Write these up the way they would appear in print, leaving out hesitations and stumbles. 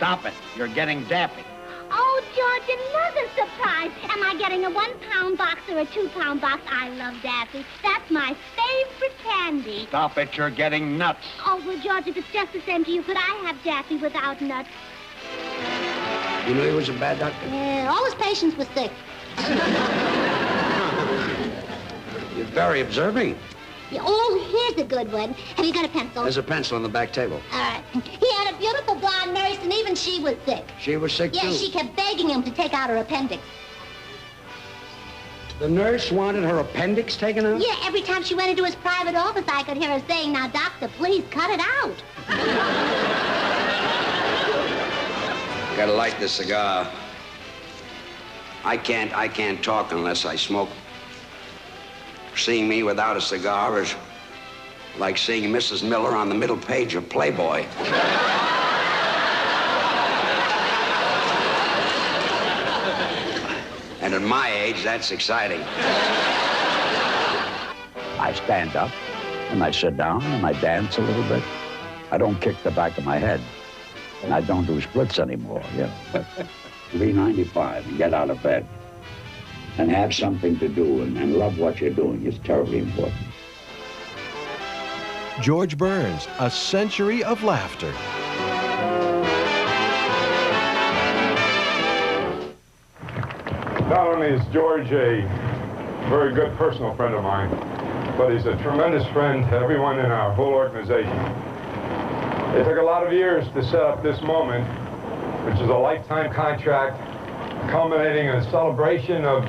Stop it. You're getting daffy. Oh, George, another surprise. Am I getting a 1-pound box or a 2-pound box? I love Daffy. That's my favorite candy. Stop it. You're getting nuts. Oh, well, George, if it's just the same to you, could I have Daffy without nuts? You knew he was a bad doctor? Yeah, all his patients were sick. You're very observing. Yeah, oh, here's a good one. Have you got a pencil? There's a pencil on the back table. All right. He had a beautiful blonde nurse, and even she was sick. She was sick, too? Yeah, she kept begging him to take out her appendix. The nurse wanted her appendix taken out? Yeah, every time she went into his private office, I could hear her saying, "Now, doctor, please cut it out." Gotta light this cigar. I can't talk unless I smoke. Seeing me without a cigar is like seeing Mrs. Miller on the middle page of Playboy. And at my age, that's exciting. I stand up, and I sit down, and I dance a little bit. I don't kick the back of my head, and I don't do splits anymore, But 395 and get out of bed and have something to do and love what you're doing is terribly important. George Burns, A Century of Laughter. Not only is George a very good personal friend of mine, but he's a tremendous friend to everyone in our whole organization. It took a lot of years to set up this moment, which is a lifetime contract culminating in a celebration of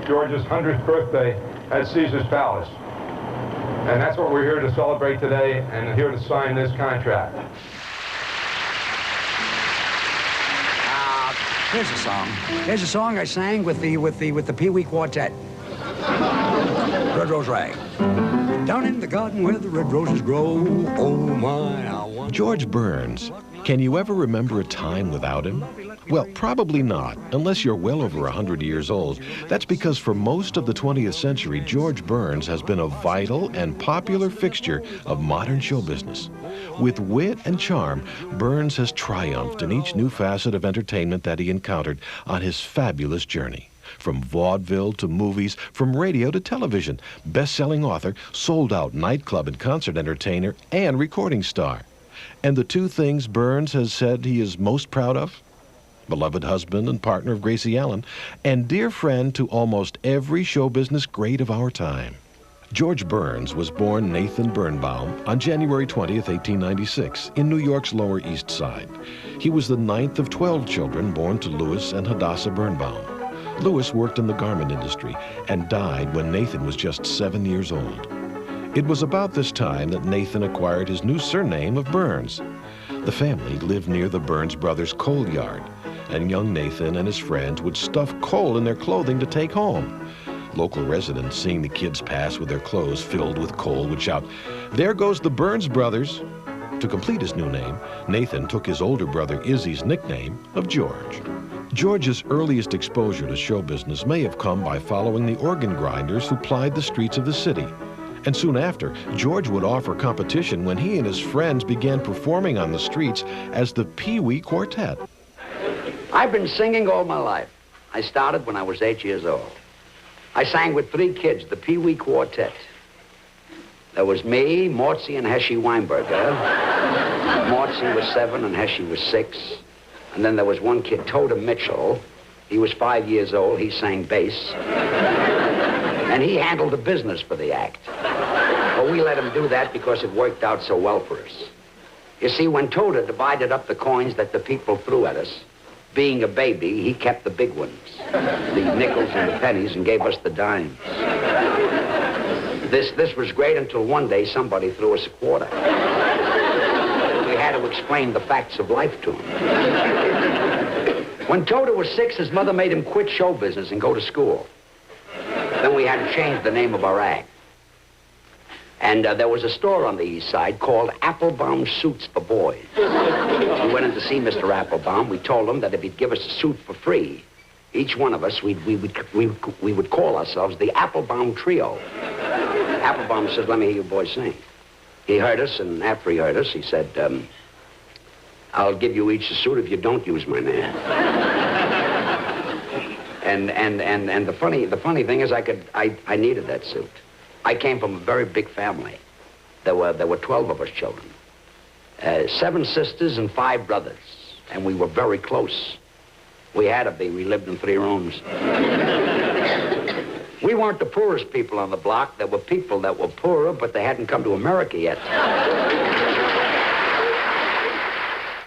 George's 100th birthday at Caesar's Palace. And that's what we're here to celebrate today and here to sign this contract. Here's a song. Here's a song I sang with the Pee Wee Quartet. Red Rose Rag. Down in the garden where the red roses grow, oh my, I want... George Burns. Can you ever remember a time without him? Well, probably not, unless you're well over 100 years old. That's because for most of the 20th century, George Burns has been a vital and popular fixture of modern show business. With wit and charm, Burns has triumphed in each new facet of entertainment that he encountered on his fabulous journey. From vaudeville to movies, from radio to television, best-selling author, sold-out nightclub and concert entertainer, and recording star. And the two things Burns has said he is most proud of? Beloved husband and partner of Gracie Allen, and dear friend to almost every show business great of our time. George Burns was born Nathan Birnbaum on January 20th, 1896, in New York's Lower East Side. He was the 9th of 12 children born to Louis and Hadassah Birnbaum. Louis worked in the garment industry and died when Nathan was just 7 years old. It was about this time that Nathan acquired his new surname of Burns. The family lived near the Burns brothers' coal yard, and young Nathan and his friends would stuff coal in their clothing to take home. Local residents, seeing the kids pass with their clothes filled with coal, would shout, "There goes the Burns brothers." To complete his new name, Nathan took his older brother Izzy's nickname of George. George's earliest exposure to show business may have come by following the organ grinders who plied the streets of the city. And soon after, George would offer competition when he and his friends began performing on the streets as the Pee Wee Quartet. I've been singing all my life. I started when I was 8 years old. I sang with 3 kids, the Pee Wee Quartet. There was me, Mortzy, and Heshy Weinberger. Mortzy was 7 and Heshy was 6. And then there was one kid, Toda Mitchell. He was 5 years old. He sang bass. And he handled the business for the act. But we let him do that because it worked out so well for us. You see, when Toda divided up the coins that the people threw at us, being a baby, he kept the big ones, the nickels and the pennies, and gave us the dimes. This was great until one day somebody threw us a quarter. We had to explain the facts of life to him. When Toda was 6, his mother made him quit show business and go to school. Then we had to change the name of our act. And there was a store on the east side called Applebaum Suits for Boys. We went in to see Mr. Applebaum. We told him that if he'd give us a suit for free, each one of us, we would call ourselves the Applebaum Trio. Applebaum says, "Let me hear you boys sing." He heard us, and after he heard us, he said, I'll give you each a suit if you don't use my name. And the funny thing is I needed that suit. I came from a very big family. There were 12 of us children. 7 sisters and 5 brothers. And we were very close. We had to be. We lived in 3 rooms. We weren't the poorest people on the block. There were people that were poorer, but they hadn't come to America yet.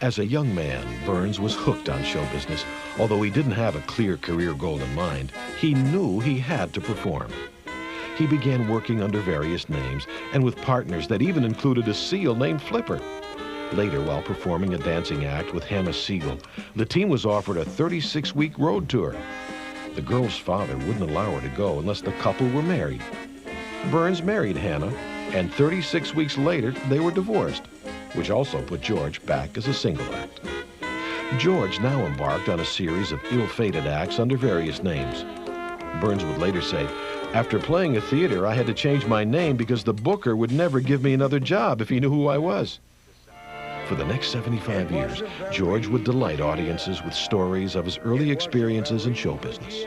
As a young man, Burns was hooked on show business. Although he didn't have a clear career goal in mind, he knew he had to perform. He began working under various names and with partners that even included a seal named Flipper. Later, while performing a dancing act with Hannah Siegel, the team was offered a 36-week road tour. The girl's father wouldn't allow her to go unless the couple were married. Burns married Hannah, and 36 weeks later, they were divorced, which also put George back as a single act. George now embarked on a series of ill-fated acts under various names. Burns would later say, "After playing a theater, I had to change my name because the booker would never give me another job if he knew who I was." For the next 75 years, George would delight audiences with stories of his early experiences in show business.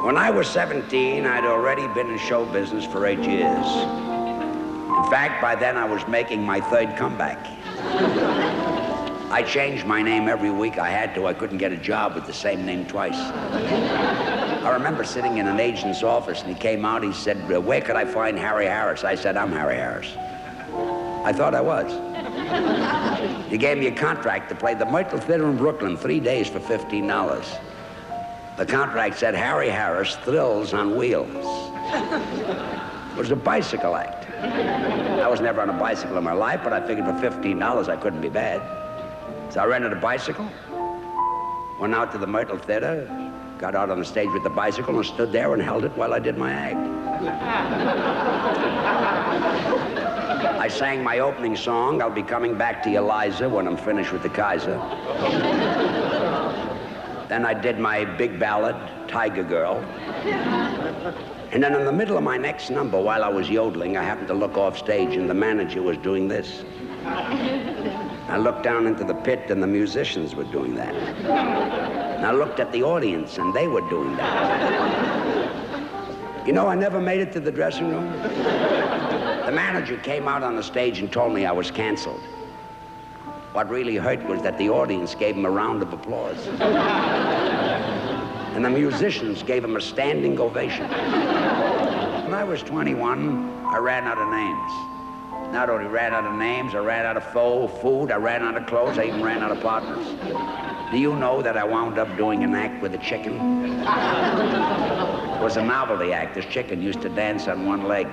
When I was 17, I'd already been in show business for 8 years. In fact, by then I was making my 3rd comeback. I changed my name every week I had to. I couldn't get a job with the same name twice. I remember sitting in an agent's office, and he came out, he said, "Where could I find Harry Harris?" I said, "I'm Harry Harris." I thought I was. He gave me a contract to play the Myrtle Theater in Brooklyn 3 days for $15. The contract said, "Harry Harris, Thrills on Wheels." It was a bicycle act. I was never on a bicycle in my life, but I figured for $15 I couldn't be bad. So I rented a bicycle, went out to the Myrtle Theater, got out on the stage with the bicycle and stood there and held it while I did my act. I sang my opening song, "I'll Be Coming Back to You, Liza," when I'm finished with the Kaiser. Then I did my big ballad, "Tiger Girl." And then in the middle of my next number, while I was yodeling, I happened to look off stage, and the manager was doing this. I looked down into the pit, and the musicians were doing that. And I looked at the audience, and they were doing that. You know, I never made it to the dressing room. The manager came out on the stage and told me I was canceled. What really hurt was that the audience gave him a round of applause. And the musicians gave him a standing ovation. When I was 21, I ran out of names. Not only ran out of names, I ran out of food, I ran out of clothes, I even ran out of partners. Do you know that I wound up doing an act with a chicken? It was a novelty act. This chicken used to dance on one leg.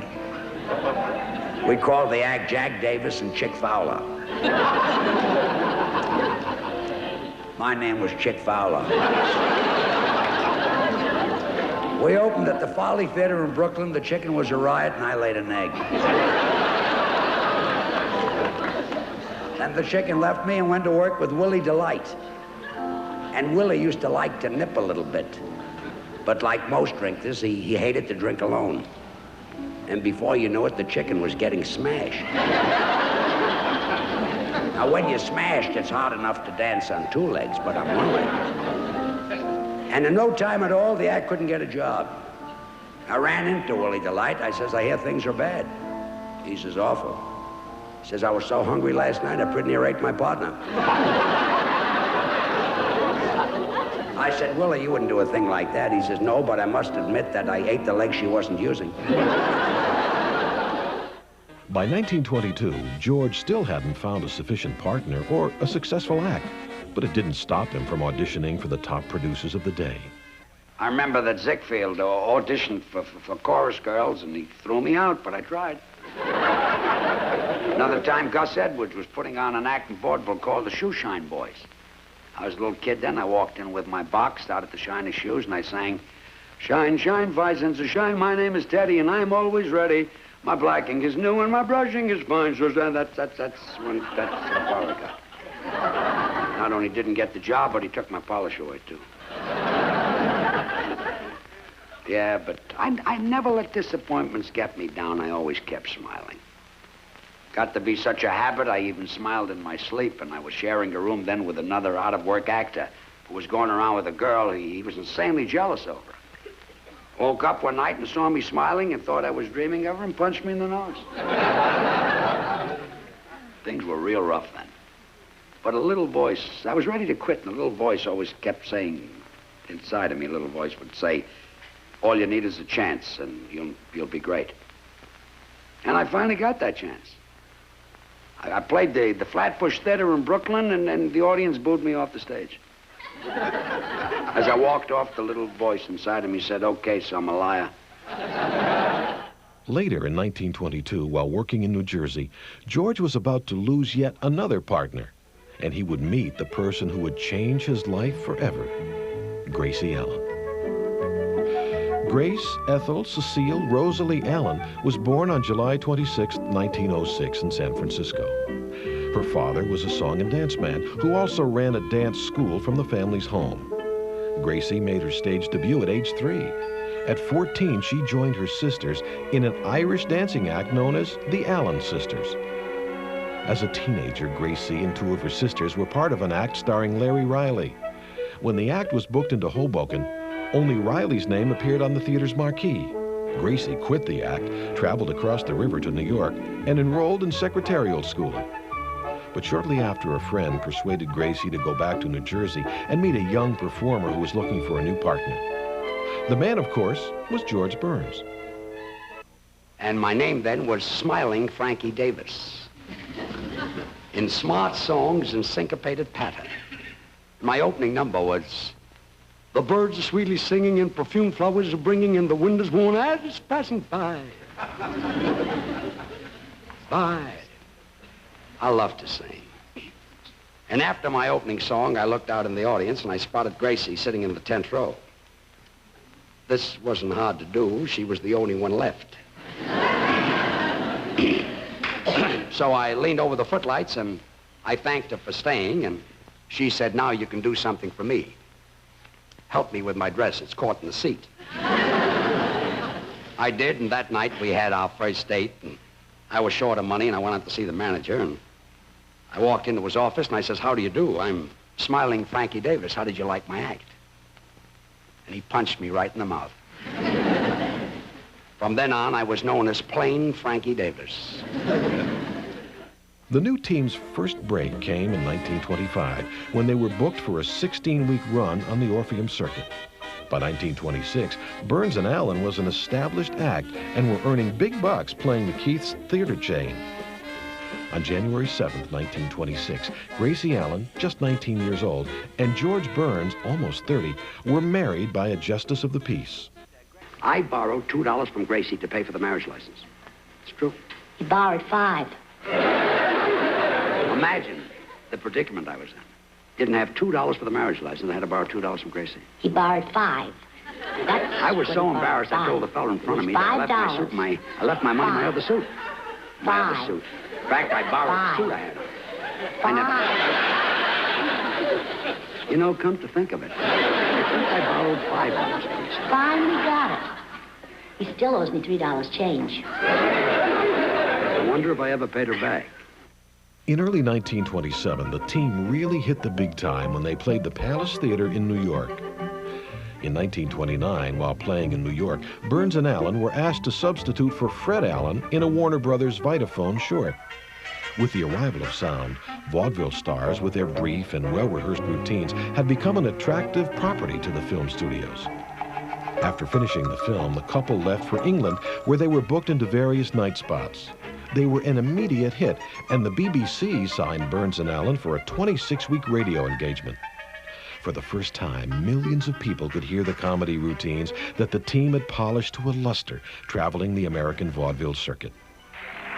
We called the act Jack Davis and Chick Fowler. My name was Chick Fowler. We opened at the Folly Theater in Brooklyn. The chicken was a riot, and I laid an egg. Then the chicken left me and went to work with Willie Delight. And Willie used to like to nip a little bit. But like most drinkers, he hated to drink alone. And before you knew it, the chicken was getting smashed. Now, when you're smashed, it's hard enough to dance on 2 legs, but on 1 leg. And in no time at all, the act couldn't get a job. I ran into Willie Delight. I says, "I hear things are bad." He says, "Awful." He says, "I was so hungry last night, I pretty near ate my partner." I said, "Willie, you wouldn't do a thing like that." He says, "No, but I must admit that I ate the leg she wasn't using." By 1922, George still hadn't found a sufficient partner or a successful act, but it didn't stop him from auditioning for the top producers of the day. I remember that Zickfield auditioned for chorus girls, and he threw me out, but I tried. Another time, Gus Edwards was putting on an act in vaudeville called the Shoeshine Boys. I was a little kid then. I walked in with my box, started to shine his shoes, and I sang, "Shine, shine, 5 cents a shine. My name is Teddy, and I'm always ready. My blacking is new, and my brushing is fine." So that's how far I got. Not only didn't get the job, but he took my polish away, too. Yeah, but I never let disappointments get me down. I always kept smiling. Got to be such a habit, I even smiled in my sleep, and I was sharing a room then with another out-of-work actor who was going around with a girl he was insanely jealous over. Woke up one night and saw me smiling and thought I was dreaming of her and punched me in the nose. Things were real rough then. But a little voice, I was ready to quit, and a little voice always kept saying, inside of me, a little voice would say, all you need is a chance, and you'll be great. And I finally got that chance. I played the Flatbush Theater in Brooklyn, and the audience booed me off the stage. As I walked off, the little voice inside of me said, okay, so I'm a liar. Later in 1922, while working in New Jersey, George was about to lose yet another partner, and he would meet the person who would change his life forever, Gracie Allen. Grace Ethel Cecile Rosalie Allen was born on July 26, 1906 in San Francisco. Her father was a song and dance man who also ran a dance school from the family's home. Gracie made her stage debut at age 3. At 14, she joined her sisters in an Irish dancing act known as the Allen Sisters. As a teenager, Gracie and 2 of her sisters were part of an act starring Larry Riley. When the act was booked into Hoboken, only Riley's name appeared on the theater's marquee. Gracie quit the act, traveled across the river to New York, and enrolled in secretarial school. But shortly after, a friend persuaded Gracie to go back to New Jersey and meet a young performer who was looking for a new partner. The man, of course, was George Burns. And my name then was Smiling Frankie Davis. In smart songs and syncopated pattern. My opening number was, the birds are sweetly singing and perfume flowers are bringing and the wind is warm as it's passing by. Bye. I love to sing. And after my opening song, I looked out in the audience and I spotted Gracie sitting in the 10th row. This wasn't hard to do. She was the only one left. So I leaned over the footlights and I thanked her for staying, and she said, now you can do something for me. Help me with my dress. It's caught in the seat. I did, and that night we had our first date, and I was short of money, and I went out to see the manager, and I walked into his office, and I says, how do you do? I'm Smiling Frankie Davis. How did you like my act? And he punched me right in the mouth. From then on, I was known as Plain Frankie Davis. The new team's first break came in 1925 when they were booked for a 16-week run on the Orpheum circuit. By 1926, Burns and Allen was an established act and were earning big bucks playing the Keith's theater chain. On January 7th, 1926, Gracie Allen, just 19 years old, and George Burns, almost 30, were married by a justice of the peace. I borrowed $2 from Gracie to pay for the marriage license. It's true. You borrowed 5. Imagine the predicament I was in. Didn't have $2 for the marriage license. I had to borrow $2 from Gracie. He borrowed 5. I was so embarrassed, I told the fellow in front of me that I left my suit, I left my money in my other suit. My other suit. In fact, I borrowed the suit I had on. I never... You know, come to think of it, I think I borrowed $5 from Gracie. Finally got it. He still owes me $3 change. I wonder if I ever paid her back. In early 1927, the team really hit the big time when they played the Palace Theater in New York. In 1929, while playing in New York, Burns and Allen were asked to substitute for Fred Allen in a Warner Brothers Vitaphone short. With the arrival of sound, vaudeville stars, with their brief and well-rehearsed routines, had become an attractive property to the film studios. After finishing the film, the couple left for England, where they were booked into various night spots. They were an immediate hit, and the BBC signed Burns and Allen for a 26-week radio engagement. For the first time, millions of people could hear the comedy routines that the team had polished to a luster, traveling the American vaudeville circuit.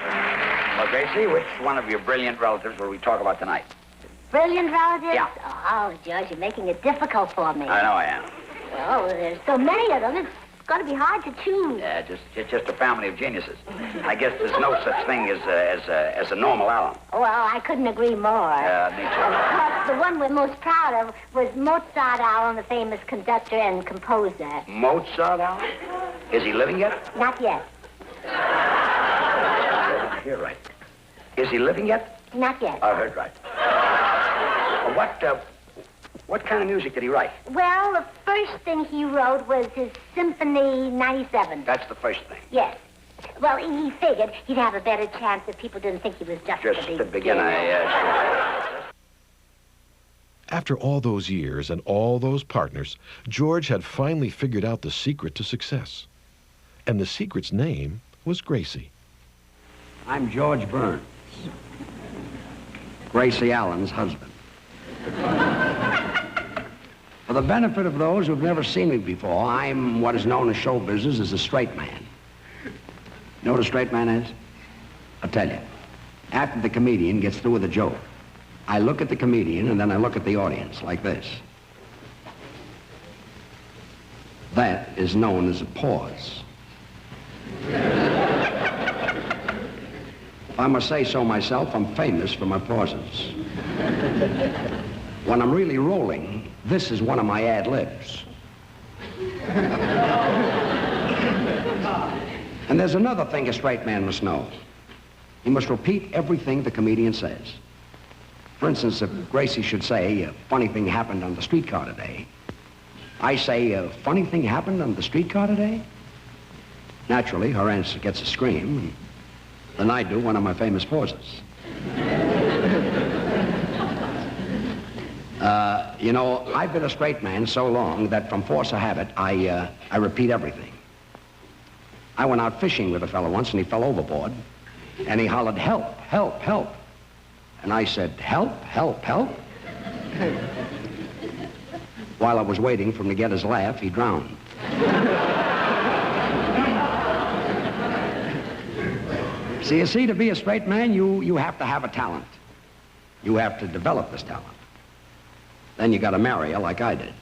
Well, Gracie, which one of your brilliant relatives will we talk about tonight? Brilliant relatives? Yeah. Oh, George, you're making it difficult for me. I know I am. Well, there's so many of them, it's going to be hard to choose. Yeah, just a family of geniuses. I guess there's no such thing as a normal Allen. Well, I couldn't agree more. Yeah, me too. Of course, the one we're most proud of was Mozart Allen, the famous conductor and composer. Mozart Allen? Is he living yet? Not yet. You're right. Is he living yet? Not yet. I heard right. What kind of music did he write? Well, the first thing he wrote was his Symphony 97. That's the first thing. Yes. Well, he figured he'd have a better chance if people didn't think he was just the beginner, yes. After all those years and all those partners, George had finally figured out the secret to success. And the secret's name was Gracie. I'm George Burns, Gracie Allen's husband. For the benefit of those who've never seen me before, I'm what is known in show business as a straight man. You know what a straight man is? I'll tell you. After the comedian gets through with a joke, I look at the comedian and then I look at the audience like this. That is known as a pause. If I must say so myself, I'm famous for my pauses. When I'm really rolling, this is one of my ad-libs. And there's another thing a straight man must know. He must repeat everything the comedian says. For instance, if Gracie should say, a funny thing happened on the streetcar today, I say, a funny thing happened on the streetcar today? Naturally, her answer gets a scream, and then I do one of my famous pauses. You know, I've been a straight man so long that from force of habit, I repeat everything. I went out fishing with a fellow once, and he fell overboard, and he hollered, "Help, help, help." And I said, "Help, help, help." While I was waiting for him to get his laugh, he drowned. So you see, to be a straight man, you have to have a talent. You have to develop this talent. Then you got to marry her like I did.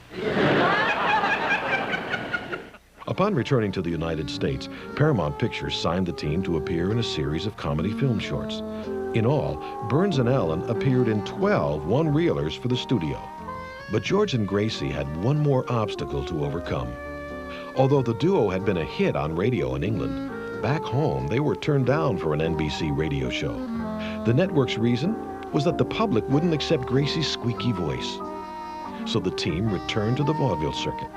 Upon returning to the United States, Paramount Pictures signed the team to appear in a series of comedy film shorts. In all, Burns and Allen appeared in 12 one-reelers for the studio. But George and Gracie had one more obstacle to overcome. Although the duo had been a hit on radio in England, back home they were turned down for an NBC radio show. The network's reason was that the public wouldn't accept Gracie's squeaky voice. So the team returned to the vaudeville circuit.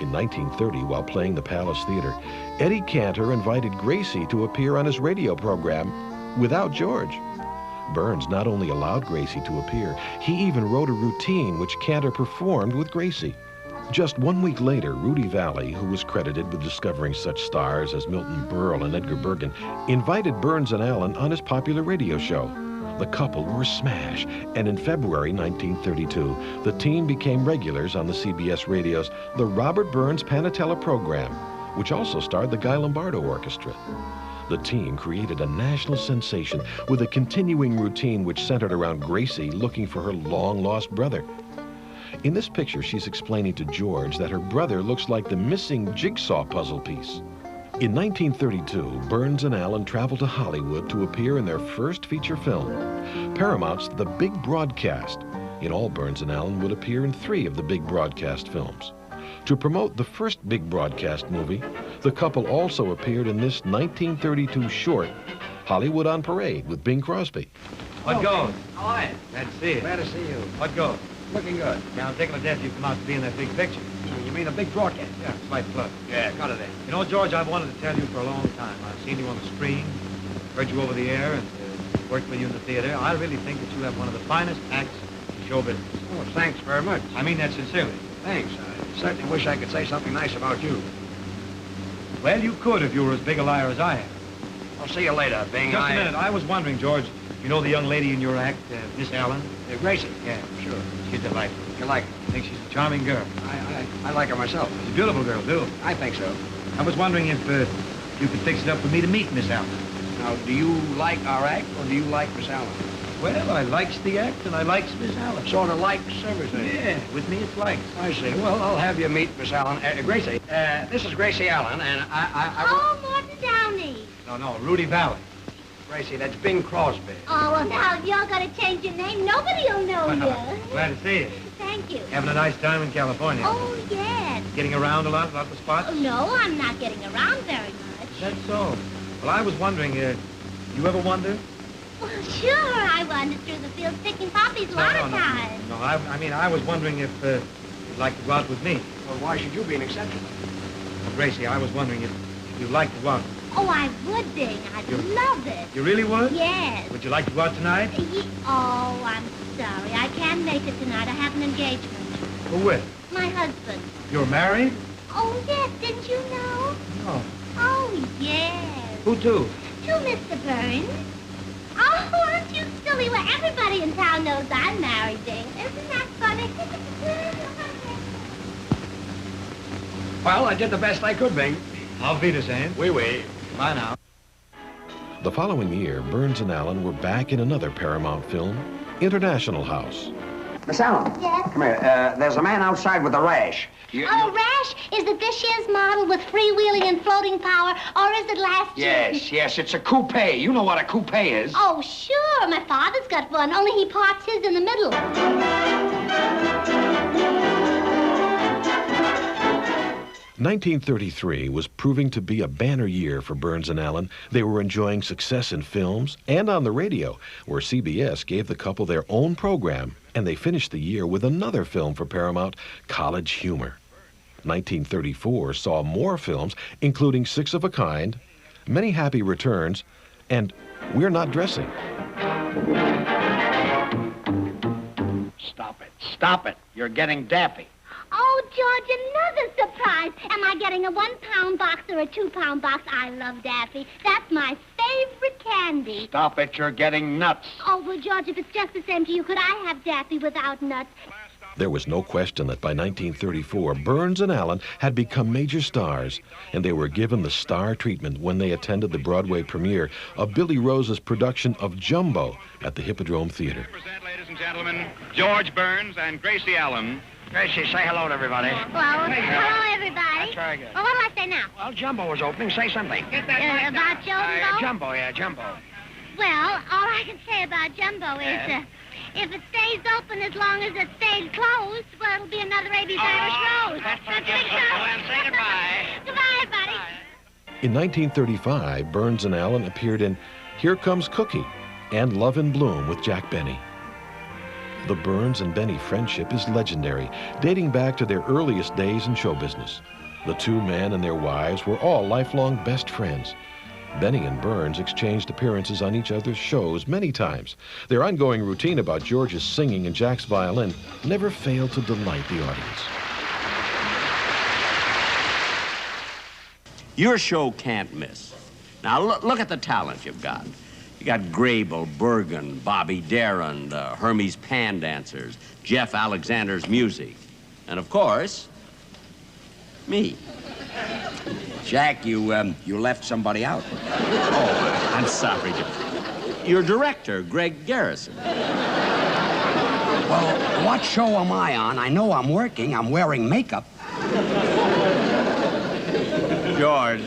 In 1930, while playing the Palace Theater, Eddie Cantor invited Gracie to appear on his radio program without George. Burns not only allowed Gracie to appear, he even wrote a routine which Cantor performed with Gracie. Just 1 week later, Rudy Vallee, who was credited with discovering such stars as Milton Berle and Edgar Bergen, invited Burns and Allen on his popular radio show. The couple were a smash, and in February 1932, the team became regulars on the CBS Radio's The Robert Burns Panatella program, which also starred the Guy Lombardo Orchestra. The team created a national sensation with a continuing routine which centered around Gracie looking for her long-lost brother. In this picture, she's explaining to George that her brother looks like the missing jigsaw puzzle piece. In 1932, Burns and Allen traveled to Hollywood to appear in their first feature film, Paramount's The Big Broadcast. In all, Burns and Allen would appear in 3 of the Big Broadcast films. To promote the first Big Broadcast movie, the couple also appeared in this 1932 short, Hollywood on Parade, with Bing Crosby. What goes? How are you? Glad to see you. Glad to see you. What goes? Looking good. Yeah, I'm taking a death you come out to be in that big picture. You mean a big broadcast? Yeah, slight plug. Yeah, cut it in. You know, George, I've wanted to tell you for a long time. I've seen you on the screen, heard you over the air, and worked with you in the theater. I really think that you have one of the finest acts in show business. Oh, thanks very much. I mean that sincerely. Thanks. I certainly wish I could say something nice about you. Well, you could if you were as big a liar as I am. I'll see you later, Bing. Just a minute. I was wondering, George, you know the young lady in your act, Miss Allen? Gracie? Yeah, Sure. she's delightful. You like her? I think she's a charming girl. I like her myself. She's a beautiful girl, too. I think so. I was wondering if you could fix it up for me to meet Miss Allen. Now, do you like our act, or do you like Miss Allen? Well, I likes the act, and I likes Miss Allen. Sort of likes everything. Yeah, with me it's likes. I see. Well, I'll have you meet Miss Allen. Gracie, this is Gracie Allen, and Oh, Martin Downey. No, Rudy Vallee. Gracie, that's Bing Crosby. Oh, well, now, if y'all got to change your name, nobody'll know you. Glad to see you. Thank you. Having a nice time in California. Oh, yes. Getting around a lot of spots? Oh, no, I'm not getting around very much. That's so. Well, I was wondering, you ever wonder? Well, sure, I wandered through the fields picking poppies a lot of times. No, I was wondering if you'd like to go out with me. Well, why should you be an exception? Well, Gracie, I was wondering if you'd like to go out. Oh, I would, Bing. I'd love it. You really would? Yes. Would you like to go out tonight? Oh, I'm sorry. I can't make it tonight. I have an engagement. Who with? My husband. You're married? Oh, yes. Didn't you know? No. Oh, yes. Who to? To Mr. Burns. Oh, aren't you silly? Well, everybody in town knows I'm married, Bing. Isn't that funny? Well, I did the best I could, Bing. Auf Wiedersehen. Oui. Bye now. The following year, Burns and Allen were back in another Paramount film, International House. Miss Allen. Yes? Come here. There's a man outside with a rash. Rash? Is it this year's model with freewheeling and floating power, or is it last year's? Yes, it's a coupe. You know what a coupe is. Oh, sure. My father's got one, only he parks his in the middle. 1933 was proving to be a banner year for Burns and Allen. They were enjoying success in films and on the radio, where CBS gave the couple their own program, and they finished the year with another film for Paramount, College Humor. 1934 saw more films, including Six of a Kind, Many Happy Returns, and We're Not Dressing. Stop it. Stop it. You're getting daffy. Oh, George, another surprise. Am I getting a 1-pound box or a 2-pound box? I love Daffy. That's my favorite candy. Stop it. You're getting nuts. Oh, well, George, if it's just the same to you, could I have Daffy without nuts? There was no question that by 1934, Burns and Allen had become major stars, and they were given the star treatment when they attended the Broadway premiere of Billy Rose's production of Jumbo at the Hippodrome Theater. Present, ladies and gentlemen, George Burns and Gracie Allen. Gracie, say hello to everybody. Well, hello, everybody. That's very good. Well, what do I say now? Well, Jumbo was opening. Say something. About Jumbo? Jumbo. Well, all I can say about Jumbo is, if it stays open as long as it stays closed, well, it'll be another Irish Rose. That's big. Well, then say goodbye. Goodbye, everybody. In 1935, Burns and Allen appeared in Here Comes Cookie and Love in Bloom with Jack Benny. The Burns and Benny friendship is legendary, dating back to their earliest days in show business. The two men and their wives were all lifelong best friends. Benny and Burns exchanged appearances on each other's shows many times. Their ongoing routine about George's singing and Jack's violin never failed to delight the audience. Your show can't miss. Now, look at the talent you've got. You got Grable, Bergen, Bobby Darin, the Hermes Pan Dancers, Jeff Alexander's music, and of course, me. Jack, you left somebody out. Oh, I'm sorry. Your director, Greg Garrison. Well, what show am I on? I know I'm working. I'm wearing makeup. George,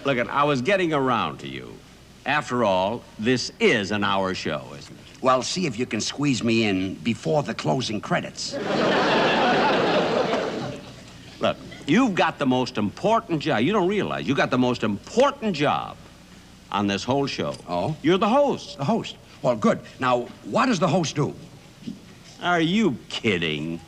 look, I was getting around to you. After all, this is an hour show, isn't it? Well, see if you can squeeze me in before the closing credits. Look, you've got the most important job. You don't realize you got the most important job on this whole show. Oh? You're the host. The host? Well, good. Now, what does the host do? Are you kidding?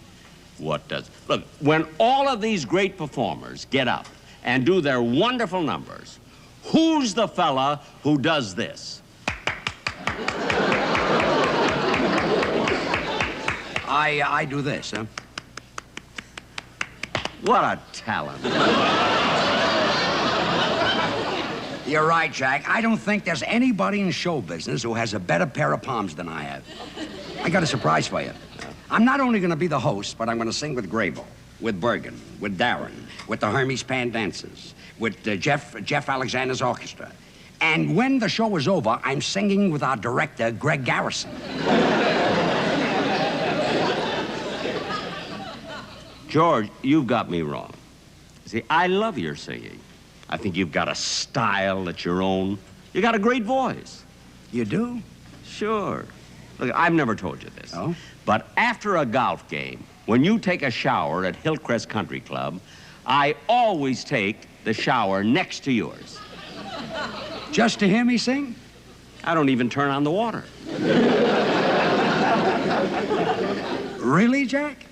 What does... Look, when all of these great performers get up and do their wonderful numbers, who's the fella who does this? I do this, huh? What a talent. You're right, Jack. I don't think there's anybody in show business who has a better pair of palms than I have. I got a surprise for you. I'm not only going to be the host, but I'm going to sing with Grable, with Bergen, with Darin, with the Hermes Pan Dancers, with Jeff Alexander's orchestra. And when the show is over, I'm singing with our director, Greg Garrison. George, you've got me wrong. See, I love your singing. I think you've got a style that's your own. You got a great voice. You do? Sure. Look, I've never told you this. Oh? But after a golf game, when you take a shower at Hillcrest Country Club, I always take the shower next to yours. Just to hear me sing? I don't even turn on the water. Really, Jack?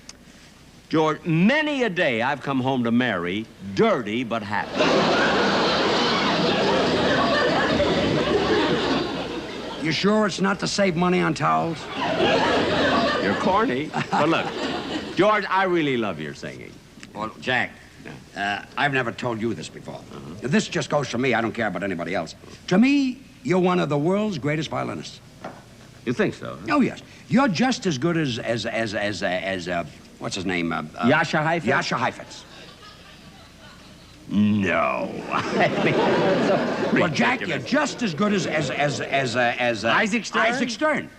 George, many a day I've come home to Mary, dirty but happy. You sure it's not to save money on towels? You're corny. But look, George, I really love your singing. Well, Jack, I've never told you this before. This just goes for me. I don't care about anybody else. To me, you're one of the world's greatest violinists. You think so? Oh, yes. You're just as good as what's his name? Jascha Heifetz? Jascha Heifetz. No. Well, Jack, you're just as good as Isaac Stern? Isaac Stern.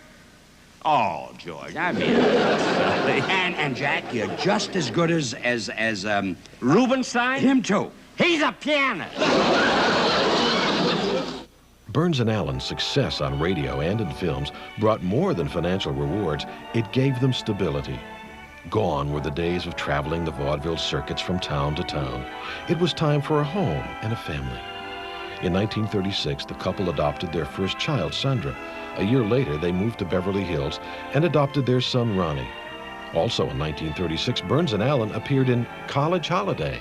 Oh, George, I mean, And Jack, you're just as good as Rubinstein? him too. He's a pianist. Burns and Allen's success on radio and in films brought more than financial rewards. It gave them stability. Gone were the days of traveling the vaudeville circuits from town to town. It was time for a home and a family. In 1936, the couple adopted their first child, Sandra. A year later, they moved to Beverly Hills and adopted their son, Ronnie. Also in 1936, Burns and Allen appeared in College Holiday.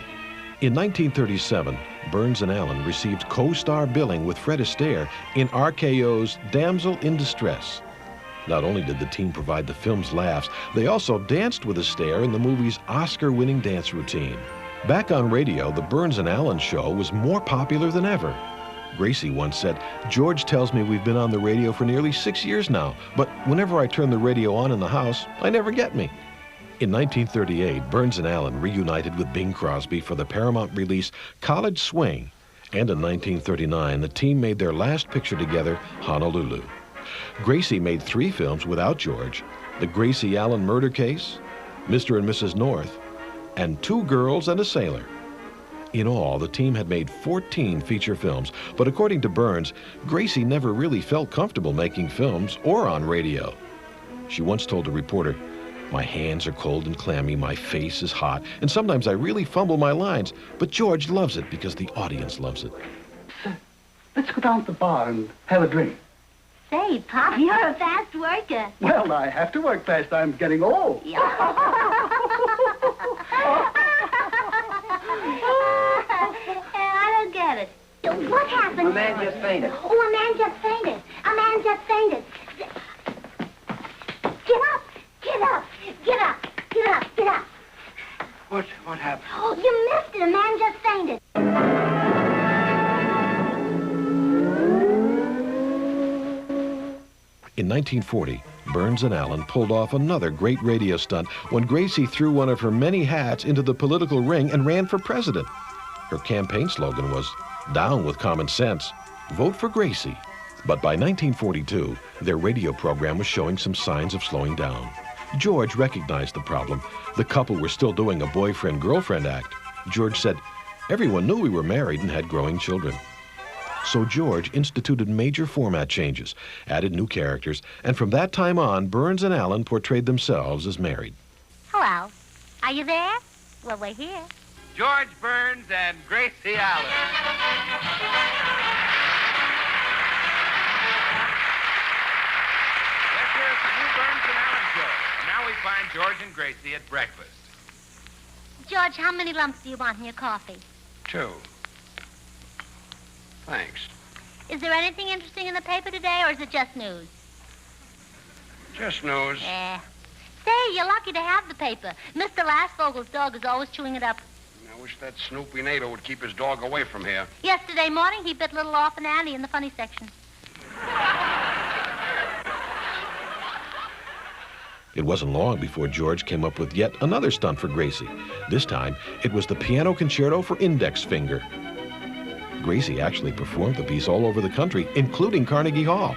In 1937, Burns and Allen received co-star billing with Fred Astaire in RKO's Damsel in Distress. Not only did the team provide the film's laughs, they also danced with Astaire in the movie's Oscar-winning dance routine. Back on radio, the Burns and Allen show was more popular than ever. Gracie once said, "George tells me we've been on the radio for nearly 6 years now, but whenever I turn the radio on in the house, I never get me." In 1938, Burns and Allen reunited with Bing Crosby for the Paramount release College Swing. And in 1939, the team made their last picture together, Honolulu. Gracie made 3 films without George: The Gracie Allen Murder Case, Mr. and Mrs. North, and 2 Girls and a Sailor. In all, the team had made 14 feature films, but according to Burns, Gracie never really felt comfortable making films or on radio. She once told a reporter, "My hands are cold and clammy, my face is hot, and sometimes I really fumble my lines, but George loves it because the audience loves it." Let's go down to the bar and have a drink. Say, Pop, you're a fast worker. Well, I have to work fast. I'm getting old. Yeah. I don't get it. What happened? A man just fainted. Oh, a man just fainted. A man just fainted. Get up! Get up! Get up! Get up! Get up! What happened? Oh, you missed it. A man just fainted. In 1940, Burns and Allen pulled off another great radio stunt when Gracie threw one of her many hats into the political ring and ran for president. Her campaign slogan was, "Down with common sense, vote for Gracie." But by 1942, their radio program was showing some signs of slowing down. George recognized the problem. The couple were still doing a boyfriend-girlfriend act. George said, "Everyone knew we were married and had growing children." So George instituted major format changes, added new characters, and from that time on, Burns and Allen portrayed themselves as married. Hello. Are you there? Well, we're here. George Burns and Gracie Allen. Yes, sir, it's the new Burns and Allen show. Now we find George and Gracie at breakfast. George, how many lumps do you want in your coffee? 2. Thanks. Is there anything interesting in the paper today, or is it just news? Just news. Yeah. Say, you're lucky to have the paper. Mr. Lastvogel's dog is always chewing it up. I wish that Snoopy neighbor would keep his dog away from here. Yesterday morning, he bit little Orphan Annie in the funny section. It wasn't long before George came up with yet another stunt for Gracie. This time, it was the piano concerto for index finger. Gracie actually performed the piece all over the country, including Carnegie Hall.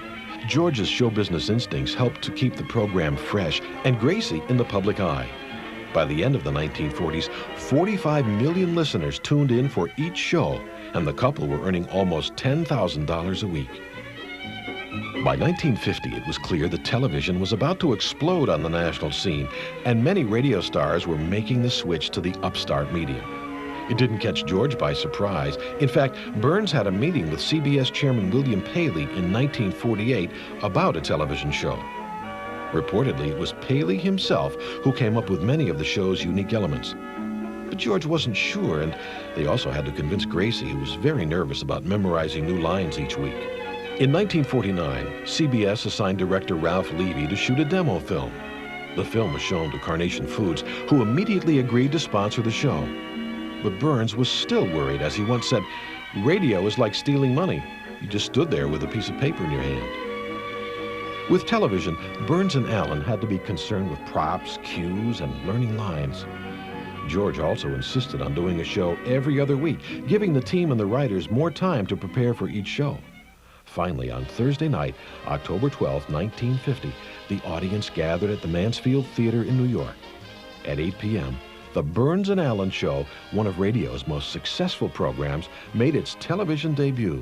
George's show business instincts helped to keep the program fresh and Gracie in the public eye. By the end of the 1940s, 45 million listeners tuned in for each show, and the couple were earning almost $10,000 a week. By 1950, it was clear that television was about to explode on the national scene, and many radio stars were making the switch to the upstart medium. It didn't catch George by surprise. In fact, Burns had a meeting with CBS chairman William Paley in 1948 about a television show. Reportedly, it was Paley himself who came up with many of the show's unique elements. But George wasn't sure, and they also had to convince Gracie, who was very nervous about memorizing new lines each week. In 1949, CBS assigned director Ralph Levy to shoot a demo film. The film was shown to Carnation Foods, who immediately agreed to sponsor the show. But Burns was still worried, as he once said, "Radio is like stealing money. You just stood there with a piece of paper in your hand." With television, Burns and Allen had to be concerned with props, cues, and learning lines. George also insisted on doing a show every other week, giving the team and the writers more time to prepare for each show. Finally, on Thursday night, October 12, 1950, the audience gathered at the Mansfield Theater in New York. At 8 p.m., the Burns and Allen Show, one of radio's most successful programs, made its television debut.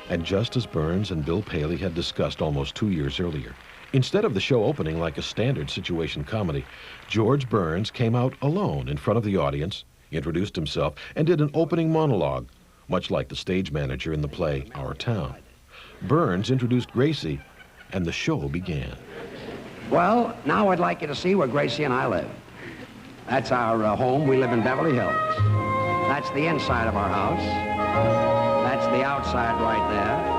And just as Burns and Bill Paley had discussed almost 2 years earlier, instead of the show opening like a standard situation comedy, George Burns came out alone in front of the audience, introduced himself, and did an opening monologue, much like the stage manager in the play Our Town. Burns introduced Gracie, and the show began. Well, now I'd like you to see where Gracie and I live. That's our home. We live in Beverly Hills. That's the inside of our house. That's the outside right there.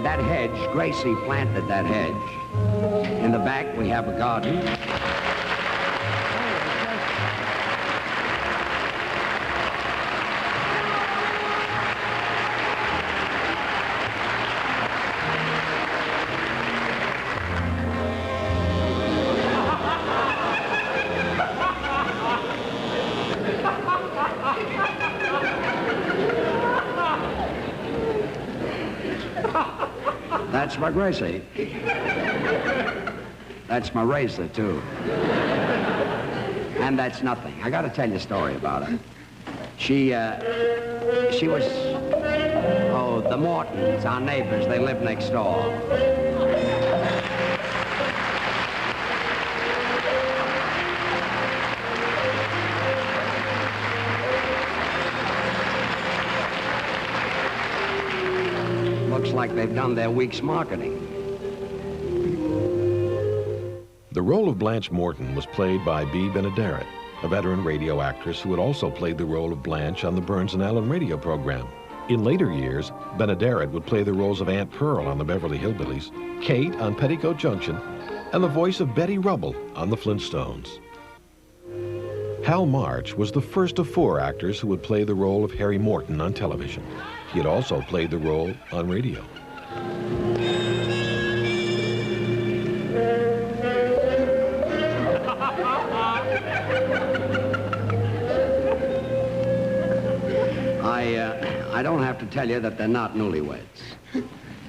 That hedge, Gracie planted that hedge. In the back, we have a garden. That's my Gracie. That's my razor, too. And that's nothing. I got to tell you a story about her. She was, the Mortons, our neighbors. They live next door. Looks like they've done their week's marketing. The role of Blanche Morton was played by Bea Benaderet, a veteran radio actress who had also played the role of Blanche on the Burns and Allen radio program. In later years, Benaderet would play the roles of Aunt Pearl on the Beverly Hillbillies, Kate on Petticoat Junction, and the voice of Betty Rubble on the Flintstones. Hal March was the first of 4 actors who would play the role of Harry Morton on television. He had also played the role on radio. I don't have to tell you that they're not newlyweds.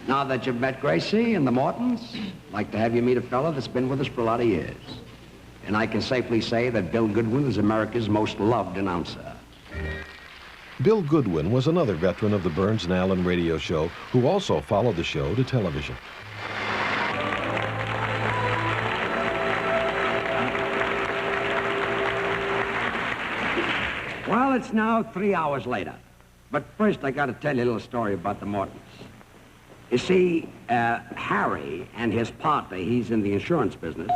Now that you've met Gracie and the Mortons, I'd like to have you meet a fellow that's been with us for a lot of years. And I can safely say that Bill Goodwin is America's most loved announcer. Bill Goodwin was another veteran of the Burns and Allen radio show who also followed the show to television. Well, it's now 3 hours later. But first, I got to tell you a little story about the Mortons. You see, Harry and his partner, he's in the insurance business.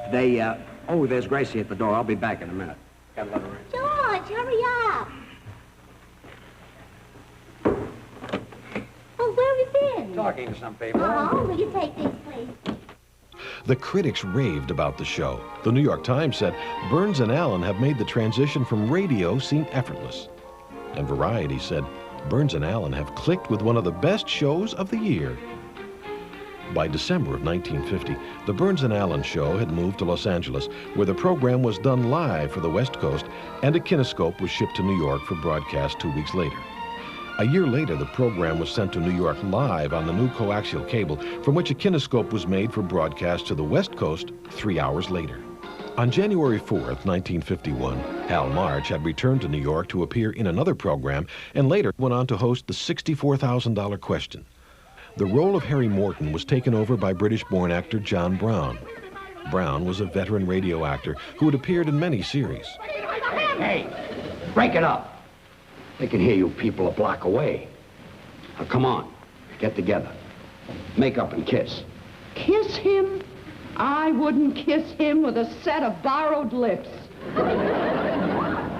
They, oh, there's Gracie at the door. I'll be back in a minute. Got a letter in. George, hurry up. Oh, where have you been? Talking to some people. Oh, will you take these, please? The critics raved about the show. The New York Times said, Burns and Allen have made the transition from radio seem effortless. And Variety said, Burns and Allen have clicked with one of the best shows of the year. By December of 1950, the Burns and Allen show had moved to Los Angeles, where the program was done live for the West Coast, and a kinescope was shipped to New York for broadcast 2 weeks later. A year later, the program was sent to New York live on the new coaxial cable, from which a kinescope was made for broadcast to the West Coast 3 hours later. On January 4th, 1951, Hal March had returned to New York to appear in another program and later went on to host the $64,000 Question. The role of Harry Morton was taken over by British-born actor John Brown. Brown was a veteran radio actor who had appeared in many series. Hey, break it up. They can hear you people a block away. Now, come on. Get together. Make up and kiss. Kiss him? I wouldn't kiss him with a set of borrowed lips.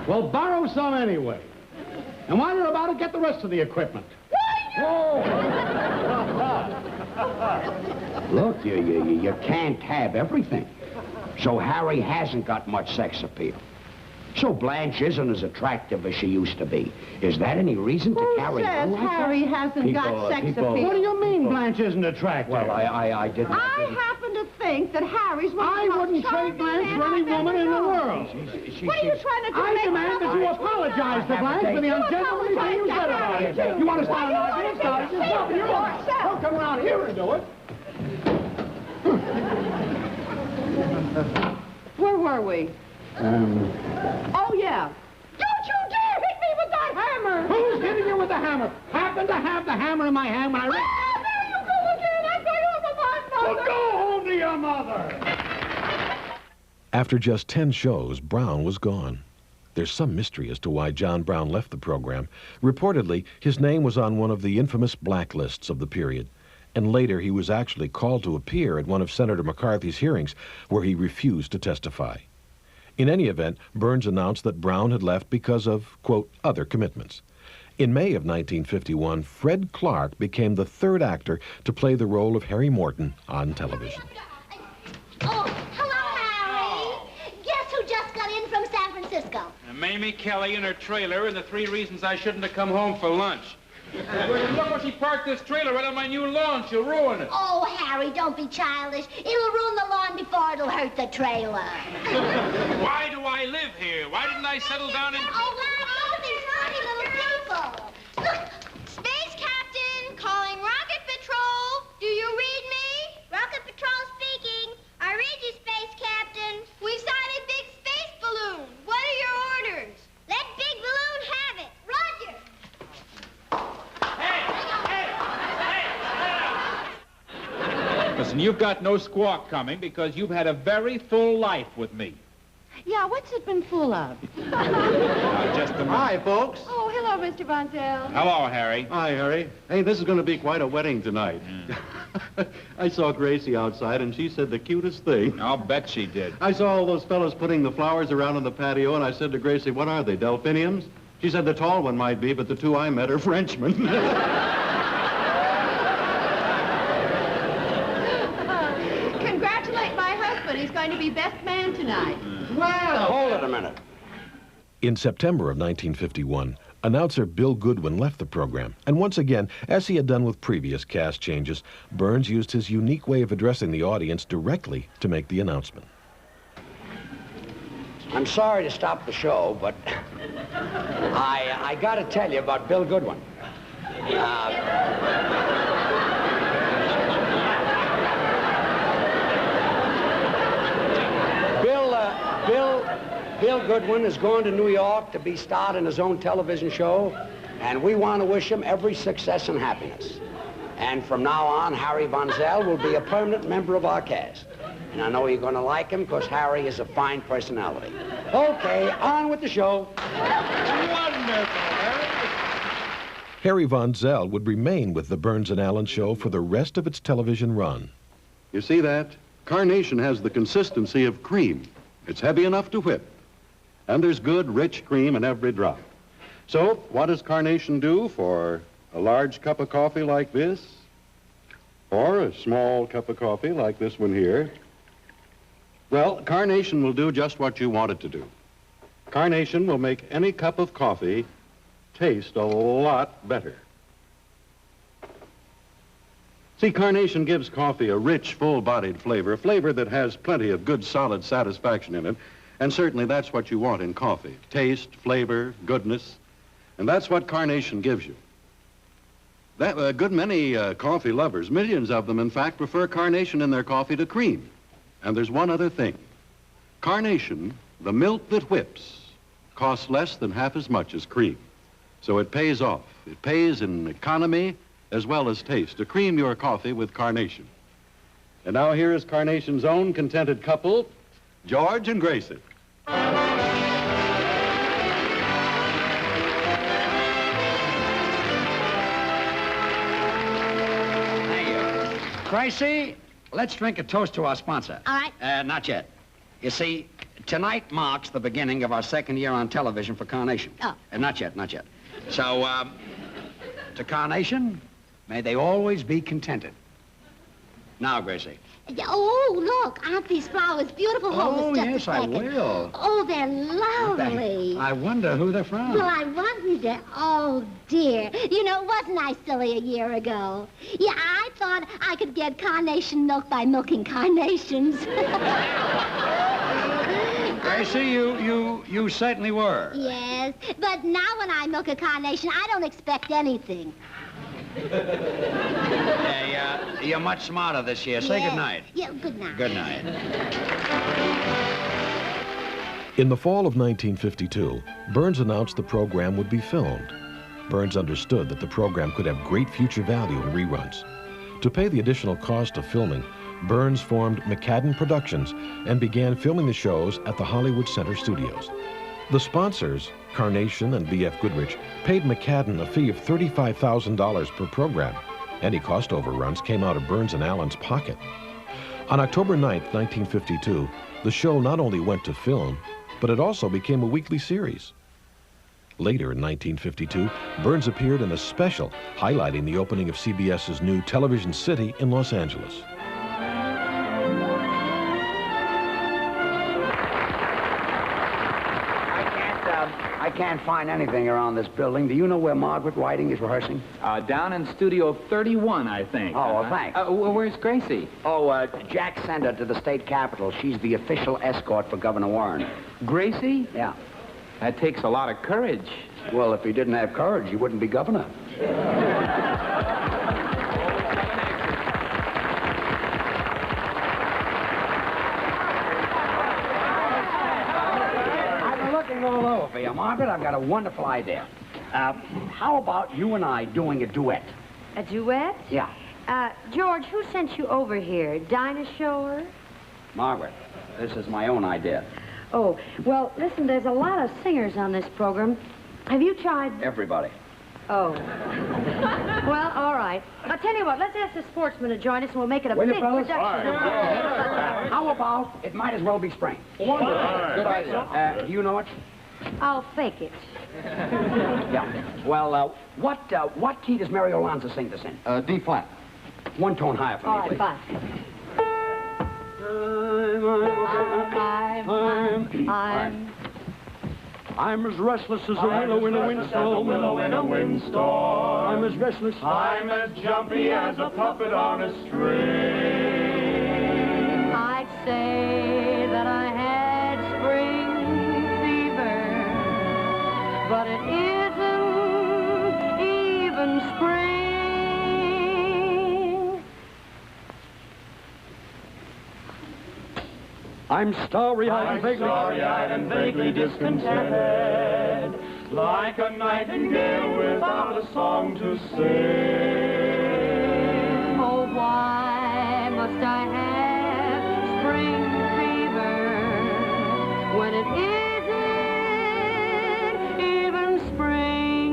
Well, borrow some anyway. And while you're about it, get the rest of the equipment. Look, you can't have everything. So Harry hasn't got much sex appeal. So Blanche isn't as attractive as she used to be. Is that any reason to carry on like Harry that? hasn't got sex appeal? What do you mean Blanche isn't attractive? Well, I didn't... I happen to think that Harry's one of the I most wouldn't trade Blanche for any woman in the world. What are you trying to do? I demand that you apologize to Blanche for the ungentlemanly thing you said about her. You want to start an argument? Start it yourself. You don't come around here and do it. Where were we? Oh, yeah. Don't you dare hit me with that hammer! Who's hitting you with the hammer? Happened to have the hammer in my hand when I... Oh, there you go again! I'm going home with my mother! Well, go home to your mother! After just 10 shows, Brown was gone. There's some mystery as to why John Brown left the program. Reportedly, his name was on one of the infamous blacklists of the period. And later, he was actually called to appear at one of Senator McCarthy's hearings, where he refused to testify. In any event, Burns announced that Brown had left because of, quote, other commitments. In May of 1951, Fred Clark became the third actor to play the role of Harry Morton on television. Oh, hello, Harry. Guess who just got in from San Francisco? Mamie Kelly and her trailer and the 3 reasons I shouldn't have come home for lunch. Look where she parked this trailer right on my new lawn. She'll ruin it. Oh, Harry, don't be childish. It'll ruin the lawn before it'll hurt the trailer. Why do I live here? Why didn't I settle down in... Oh, these naughty little people. Look. Space Captain, calling Rocket Patrol. Do you read me? Rocket Patrol speaking. I read you, Space Captain. We've sighted Big Space Balloon. What are your orders? Let Big Balloon have it. Roger. Listen, you've got no squawk coming because you've had a very full life with me. Yeah, what's it been full of? Now, just a minute. Hi, folks. Oh, hello, Mr. Von Zell. Hello, Harry. Hi, Harry. Hey, this is going to be quite a wedding tonight. I saw Gracie outside, and she said the cutest thing. I'll bet she did. I saw all those fellas putting the flowers around on the patio, and I said to Gracie, what are they, delphiniums? She said the tall one might be, but the 2 I met are Frenchmen. Congratulate my husband. He's going to be best man tonight. Well, hold it a minute. In September of 1951, announcer Bill Goodwin left the program, and once again, as he had done with previous cast changes, Burns used his unique way of addressing the audience directly to make the announcement. I'm sorry to stop the show, but I got to tell you about Bill Goodwin. Bill Goodwin is going to New York to be starred in his own television show, and we want to wish him every success and happiness. And from now on, Harry Von Zell will be a permanent member of our cast. And I know you're going to like him because Harry is a fine personality. Okay, on with the show. Wonderful, Harry. Harry Von Zell would remain with the Burns and Allen show for the rest of its television run. You see that? Carnation has the consistency of cream. It's heavy enough to whip. And there's good, rich cream in every drop. So, what does Carnation do for a large cup of coffee like this? Or a small cup of coffee like this one here? Well, Carnation will do just what you want it to do. Carnation will make any cup of coffee taste a lot better. See, Carnation gives coffee a rich, full-bodied flavor, a flavor that has plenty of good, solid satisfaction in it. And certainly that's what you want in coffee. Taste, flavor, goodness. And that's what Carnation gives you. A good many coffee lovers, millions of them, in fact, prefer Carnation in their coffee to cream. And there's one other thing. Carnation, the milk that whips, costs less than half as much as cream. So it pays off. It pays in economy as well as taste to cream your coffee with Carnation. And now here is Carnation's own contented couple, George and Gracie. Gracie, let's drink a toast to our sponsor. All right. Not yet. You see, tonight marks the beginning of our second year on television for Carnation. Oh. Not yet. So, to Carnation, may they always be contented. Now, Gracie. Oh, look, aren't these flowers beautiful? Hold this just a second. will. Oh, they're lovely. I wonder who they're from. Well, I wonder. Oh, dear. You know, wasn't I silly a year ago? Yeah, I thought I could get carnation milk by milking carnations. Gracie, you certainly were. Yes, but now when I milk a carnation, I don't expect anything. Hey, you're much smarter this year. Say good night. Yeah, good night. Good night. In the fall of 1952, Burns announced the program would be filmed. Burns understood that the program could have great future value in reruns. To pay the additional cost of filming, Burns formed McCadden Productions and began filming the shows at the Hollywood Center Studios. The sponsors, Carnation and B.F. Goodrich, paid McCadden a fee of $35,000 per program. Any cost overruns came out of Burns and Allen's pocket. On October 9th, 1952, the show not only went to film, but it also became a weekly series. Later in 1952, Burns appeared in a special highlighting the opening of CBS's new Television City in Los Angeles. I can't find anything around this building. Do you know where Margaret Whiting is rehearsing? Down in Studio 31, I think. Oh, well, thanks. Where's Gracie? Oh, Jack sent her to the state capitol. She's the official escort for Governor Warren. Gracie? Yeah. That takes a lot of courage. Well, if he didn't have courage, he wouldn't be governor. All over for you, Margaret. I've got a wonderful idea. How about you and I doing a duet? A duet? Yeah. George, who sent you over here? Dinah Shore? Margaret, this is my own idea. Oh, well, listen, there's a lot of singers on this program. Have you tried? Everybody. Oh. Well, all right. I'll tell you what, let's ask the sportsmen to join us and we'll make it a Will you, big fellas? production. How about it might as well be spring? Wonderful. Good idea. Do you know it? I'll fake it. Yeah. Well, what key does Mary Olanza sing this in? D flat. One tone higher for me, All right, please. fine. I'm as restless as a willow in a windstorm. I'm as restless. I'm as jumpy as a puppet on a string. I'd say that I had spring fever, but it isn't even spring. I'm starry-eyed and vaguely discontented, like a nightingale without a song to sing. Oh, why must I have spring fever when it isn't even spring?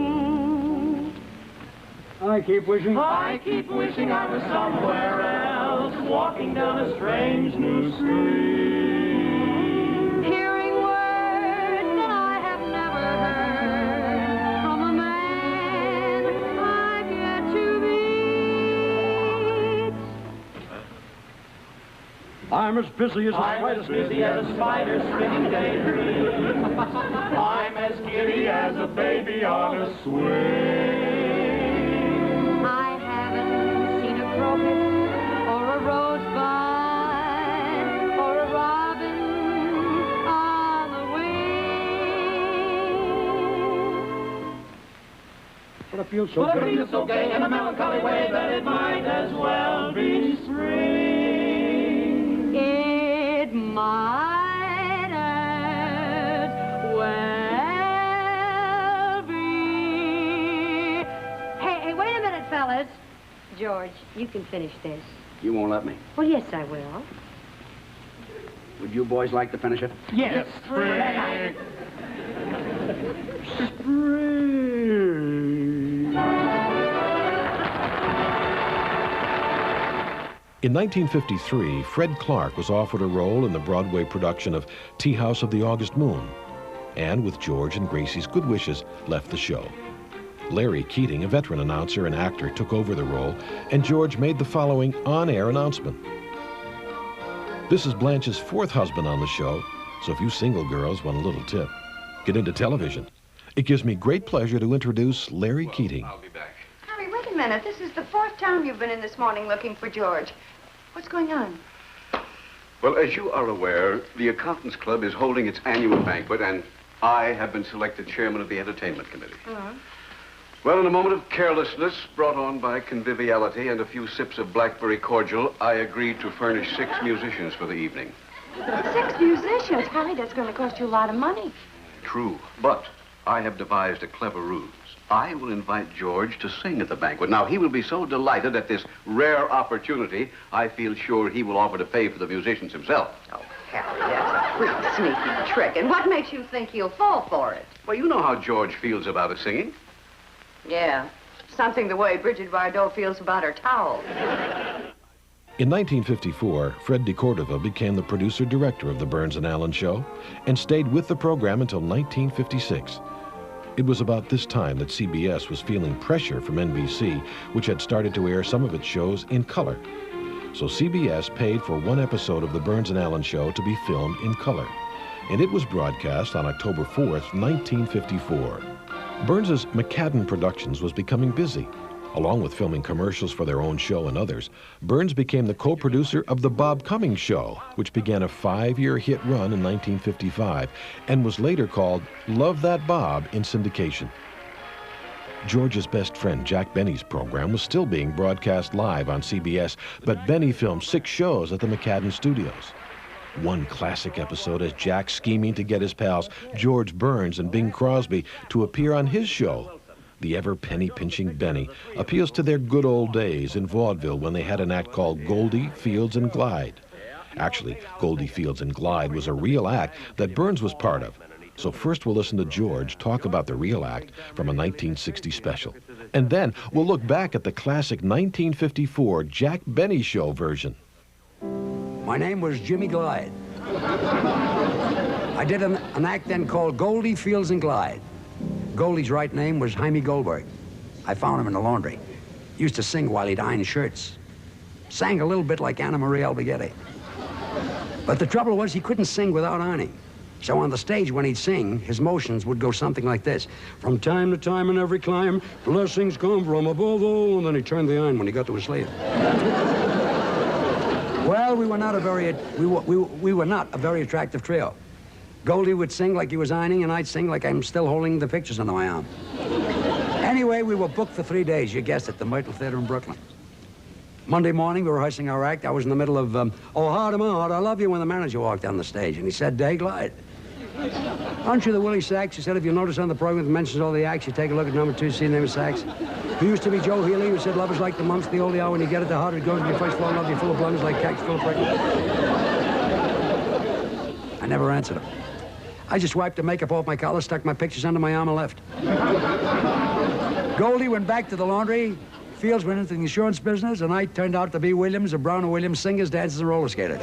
I keep wishing I was somewhere else, walking down a strange new street. Hearing words that I have never heard from a man I've yet to meet. I'm as busy as a spider spinning daydreams. I'm as giddy as a baby on a swing. I haven't seen a crocus or a rosebud or a robin on the wing. But I feel so But good. it feels so gay in a melancholy way that it might as well be spring. It might as well be. Hey, wait a minute, fellas. George, you can finish this. You won't let me. Well, yes, I will. Would you boys like to finish it? Yes, spring. In 1953, Fred Clark was offered a role in the Broadway production of Tea House of the August Moon, and with George and Gracie's good wishes, left the show. Larry Keating, a veteran announcer and actor, took over the role, and George made the following on-air announcement. This is Blanche's fourth husband on the show, so if you single girls want a little tip, get into television. It gives me great pleasure to introduce Larry Keating. I'll be back. Harry, wait a minute. This is the fourth time you've been in this morning looking for George. What's going on? Well, as you are aware, the Accountants Club is holding its annual banquet, and I have been selected chairman of the entertainment committee. Well, in a moment of carelessness brought on by conviviality and a few sips of blackberry cordial, I agreed to furnish 6 musicians for the evening. 6 musicians? Harry, that's going to cost you a lot of money. True, but I have devised a clever ruse. I will invite George to sing at the banquet. Now, he will be so delighted at this rare opportunity, I feel sure he will offer to pay for the musicians himself. Oh, Harry, that's a pretty sneaky trick. And what makes you think he'll fall for it? Well, you know how George feels about his singing. Yeah, something the way Bridget Bardot feels about her towel. In 1954, Fred DeCordova became the producer-director of the Burns and Allen Show and stayed with the program until 1956. It was about this time that CBS was feeling pressure from NBC, which had started to air some of its shows in color. So CBS paid for one episode of the Burns and Allen Show to be filmed in color, and it was broadcast on October 4th, 1954. Burns's McCadden Productions was becoming busy. Along with filming commercials for their own show and others, Burns became the co-producer of The Bob Cummings Show, which began a 5-year hit run in 1955 and was later called Love That Bob in syndication. George's best friend Jack Benny's program was still being broadcast live on CBS, but Benny filmed 6 shows at the McCadden Studios. One classic episode is Jack scheming to get his pals George Burns and Bing Crosby to appear on his show. The ever-penny-pinching Benny appeals to their good old days in vaudeville when they had an act called Goldie, Fields, and Glide. Actually, Goldie, Fields, and Glide was a real act that Burns was part of. So first we'll listen to George talk about the real act from a 1960 special. And then we'll look back at the classic 1954 Jack Benny Show version. My name was Jimmy Glide. I did an act then called Goldie, Fields, and Glide. Goldie's right name was Jaime Goldberg. I found him in the laundry. Used to sing while he'd iron shirts. Sang a little bit like Anna Marie Alberghetti. But the trouble was he couldn't sing without ironing. So on the stage when he'd sing, his motions would go something like this. From time to time in every clime, blessings come from above all. And then he turned the iron when he got to his sleeve. Well, we were not a very attractive trio. Goldie would sing like he was ironing, and I'd sing like I'm still holding the pictures under my arm. Anyway, we were booked for 3 days, you guessed it, the Myrtle Theater in Brooklyn. Monday morning, we were rehearsing our act. I was in the middle of, Oh, Heart of My Heart, I Love You, when the manager walked down the stage, and he said, Day Glide. Aren't you the Willie Sachs? He said, if you notice on the program that mentions all the acts, you take a look at number 2, see the name of Sachs. Who used to be Joe Healy, who said, love is like the mumps, the old hour, when you get it, the harder it goes, and you first fall in love, you're full of blunders like cactus full of prickles. I never answered him. I just wiped the makeup off my collar, stuck my pictures under my arm and left. Goldie went back to the laundry, Fields went into the insurance business, and I turned out to be Williams of Brown and Williams, singers, dancers, and roller skaters.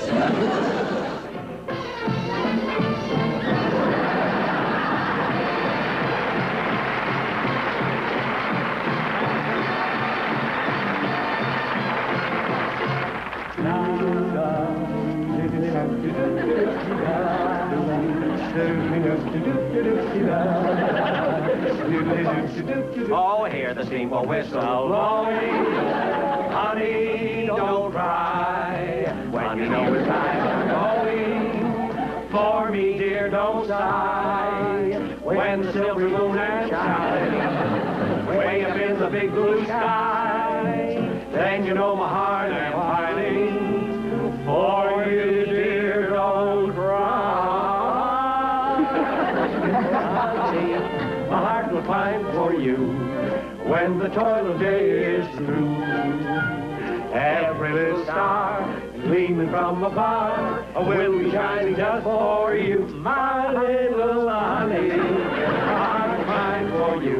Oh, hear the steamboat whistle blowing. Honey, don't cry. When you know it's time going. For me, dear, don't sigh. When the silvery moon has shined, way up in the big blue sky, then you know my heart am pining. For you, dear, don't cry. My heart will pine for you when the toil of day is through. Every little star gleaming from afar will be shining just for you, my little honey. My heart will pine for you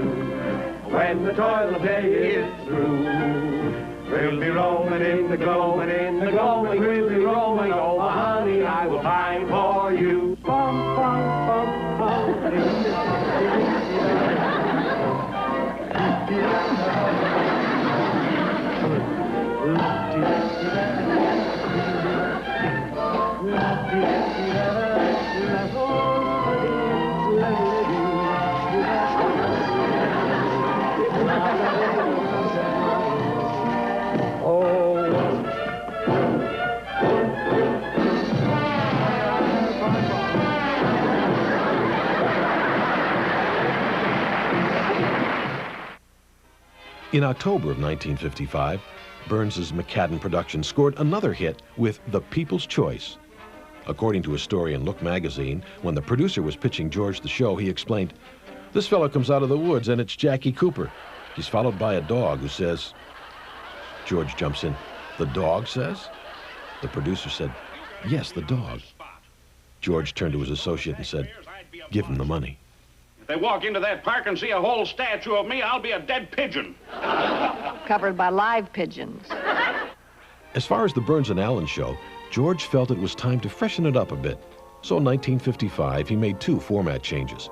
when the toil of day is through. We'll be roaming in the glow, and in the glowing we'll be rolling. Oh, honey, I will pine for you. Bum, bum, bum, bum. In October of 1955, Burns's McCadden production scored another hit with The People's Choice. According to a story in Look magazine, when the producer was pitching George the show, he explained, "This fellow comes out of the woods and it's Jackie Cooper. He's followed by a dog who says..." George jumps in, "The dog says?" The producer said, "Yes, the dog." George turned to his associate and said, "Give him the money." If they walk into that park and see a whole statue of me, I'll be a dead pigeon. Covered by live pigeons. As far as the Burns and Allen show, George felt it was time to freshen it up a bit. So in 1955, he made two format changes.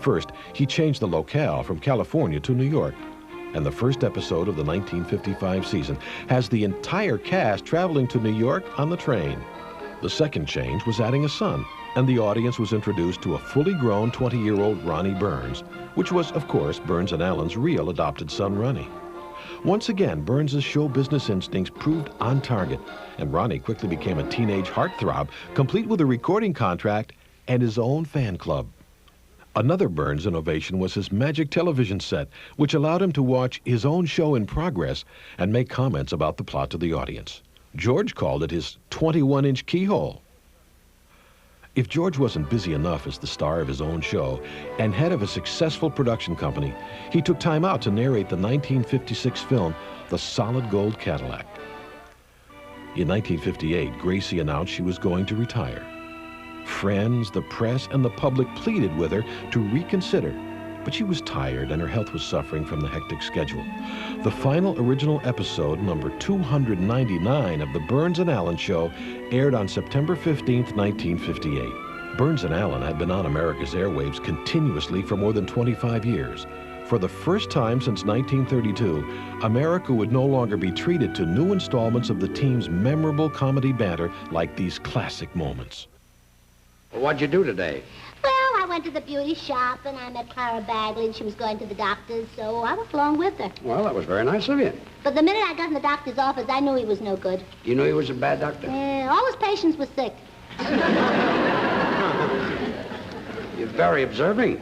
First, he changed the locale from California to New York. And the first episode of the 1955 season has the entire cast traveling to New York on the train. The second change was adding a son, and the audience was introduced to a fully grown 20-year-old Ronnie Burns, which was, of course, Burns and Allen's real adopted son, Ronnie. Once again, Burns's show business instincts proved on target, and Ronnie quickly became a teenage heartthrob, complete with a recording contract and his own fan club. Another Burns innovation was his magic television set, which allowed him to watch his own show in progress and make comments about the plot to the audience. George called it his 21-inch keyhole. If George wasn't busy enough as the star of his own show and head of a successful production company, he took time out to narrate the 1956 film, The Solid Gold Cadillac. In 1958, Gracie announced she was going to retire. Friends, the press, and the public pleaded with her to reconsider, but she was tired and her health was suffering from the hectic schedule. The final original episode, number 299 of The Burns and Allen Show, aired on September 15th, 1958. Burns and Allen had been on America's airwaves continuously for more than 25 years. For the first time since 1932, America would no longer be treated to new installments of the team's memorable comedy banter like these classic moments. Well, what'd you do today? Well, I went to the beauty shop, and I met Clara Bagley, and she was going to the doctor's, so I went along with her. Well, that was very nice of you. But the minute I got in the doctor's office, I knew he was no good. You knew he was a bad doctor? Yeah, all his patients were sick. You're very observing.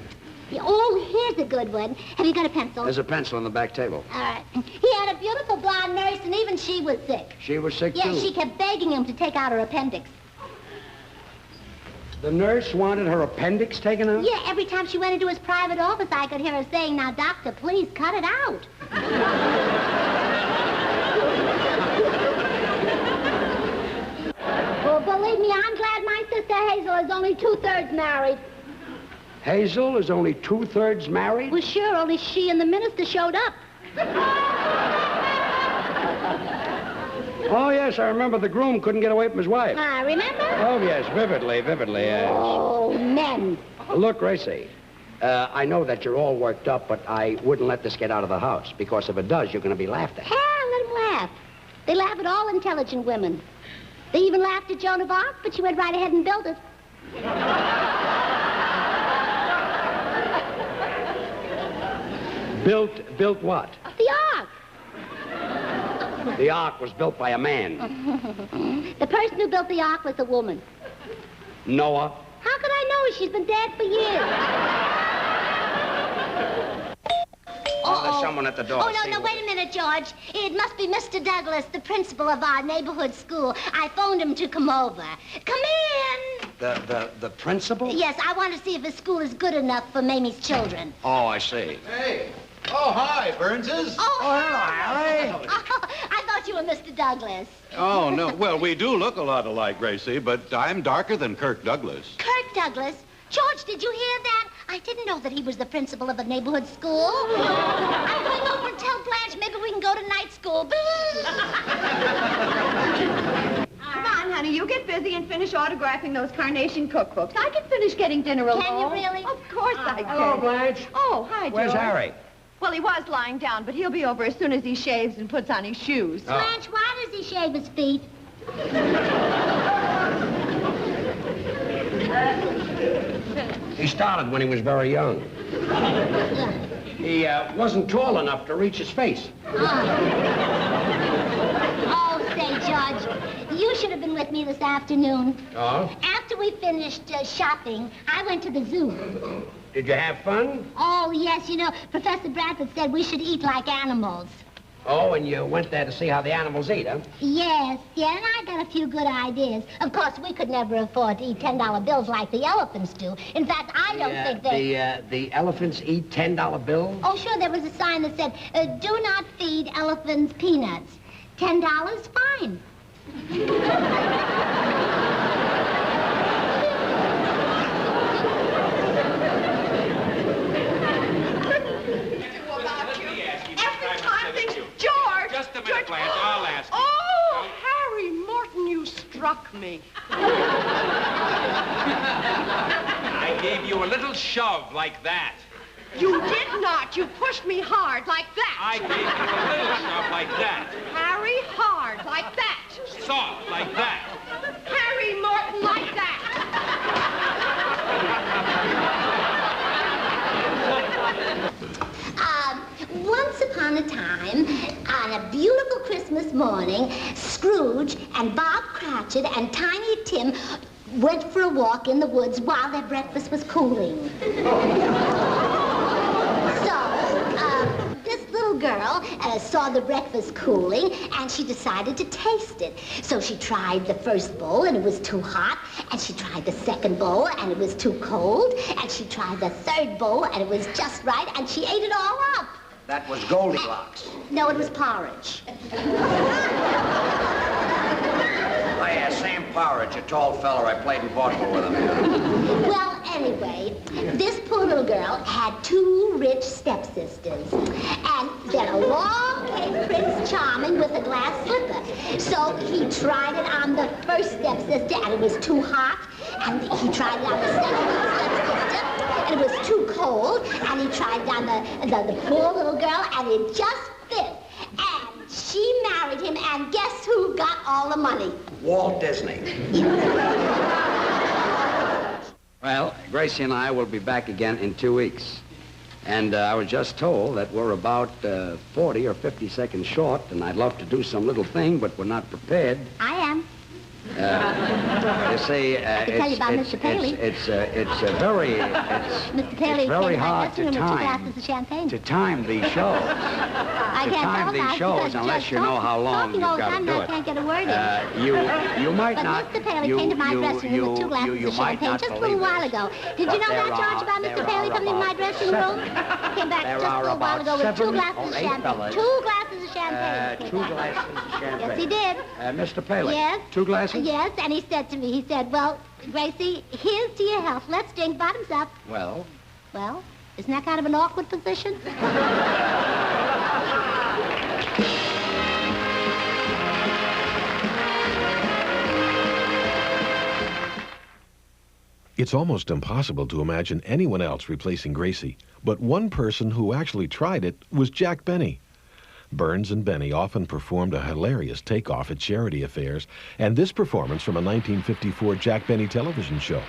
Yeah, oh, here's a good one. Have you got a pencil? There's a pencil on the back table. All right. He had a beautiful blonde nurse, and even she was sick. She was sick, too? Yeah, she kept begging him to take out her appendix. The nurse wanted her appendix taken out? Yeah, every time she went into his private office, I could hear her saying, "Now, doctor, please cut it out." Well, believe me, I'm glad my sister Hazel is only 2/3 married. Hazel is only 2/3 married? Well, sure, only she and the minister showed up. Oh, yes, I remember the groom couldn't get away from his wife. Remember? Oh, yes, vividly, yes. Oh, men. Look, Gracie, I know that you're all worked up, but I wouldn't let this get out of the house, because if it does, you're going to be laughed at. Hell, let them laugh. They laugh at all intelligent women. They even laughed at Joan of Arc, but she went right ahead and built it. Built what? The Ark. The Ark was built by a man. The person who built the Ark was a woman. Noah? How could I know? She's been dead for years. Oh, there's someone at the door. Oh, no, wait a minute, George. It must be Mr. Douglas, the principal of our neighborhood school. I phoned him to come over. Come in. The principal? Yes, I want to see if his school is good enough for Mamie's children. Oh, I see. Hey. Oh, hi, Burnses. Oh, hello, Harry. Oh, I thought you were Mr. Douglas. Oh, no. Well, we do look a lot alike, Gracie, but I'm darker than Kirk Douglas. Kirk Douglas? George, did you hear that? I didn't know that he was the principal of a neighborhood school. I'm going over and tell Blanche maybe we can go to night school. busy and finish autographing those carnation cookbooks. I can finish getting dinner alone. Can you really? Of course I can. Hello, Blanche. Oh, hi, George. Where's Harry? Well, he was lying down, but he'll be over as soon as he shaves and puts on his shoes. Blanche, why does he shave his feet? He started when he was very young. He wasn't tall enough to reach his face. Oh, say, George, you should have been with me this afternoon. Oh? After we finished shopping, I went to the zoo. Did you have fun? Oh, yes, you know, Professor Bradford said we should eat like animals. Oh, and you went there to see how the animals eat, huh? Yes, yeah, and I got a few good ideas. Of course, we could never afford to eat $10 bills like the elephants do. In fact, I don't think they... The elephants eat $10 bills? Oh, sure, there was a sign that said, do not feed elephants peanuts. $10, fine. Just a minute, Blanche. I'll ask you. Oh, Harry Morton, you struck me. I gave you a little shove like that. You did not. You pushed me hard like that. I gave you a little shove like that. Harry, hard like that. Soft like that. Harry Morton like that. Once upon a time, on a beautiful Christmas morning, Scrooge and Bob Cratchit and Tiny Tim went for a walk in the woods while their breakfast was cooling. This little girl saw the breakfast cooling, and she decided to taste it. So she tried the first bowl, and it was too hot, and she tried the second bowl, and it was too cold, and she tried the third bowl, and it was just right, and she ate it all up. That was Goldilocks. No, it was porridge. Sam Porridge, a tall feller. I played in vaudeville with him. Well, anyway, this poor little girl had two rich stepsisters. And then along came Prince Charming with a glass slipper. So he tried it on the first stepsister, and it was too hot. And he tried it on the second stepsister, and it was too cold. And he tried it on the poor little girl, and it just fit. And she married him, and guess who got all the money? Walt Disney. Well, Gracie and I will be back again in 2 weeks. And I was just told that we're about 40 or 50 seconds short, and I'd love to do some little thing, but we're not prepared. I am. You see, I can tell you about Mr. Paley. It's Mr. Paley very came to my hard dressing to room with 2 time. glasses of champagne. To time these shows. I To can't time tell these that shows because unless just you know how long talking you've all the got to time, do I it. can't get a word in. You might but not. Mr. Paley came to my dressing room with 2 glasses of champagne just a little while ago. Did you know that, George, about Mr. Paley coming into my dressing room? Came back just a little while ago with 2 glasses of champagne. 2 glasses of champagne. 2 glasses of champagne. Yes, he did. Mr. Paley. Yes. 2 glasses? Yes, and he said to me, he said, well, Gracie, here's to your health. Let's drink bottoms up. Well? Well, isn't that kind of an awkward position? It's almost impossible to imagine anyone else replacing Gracie, but one person who actually tried it was Jack Benny. Burns and Benny often performed a hilarious takeoff at charity affairs, and this performance from a 1954 Jack Benny television show.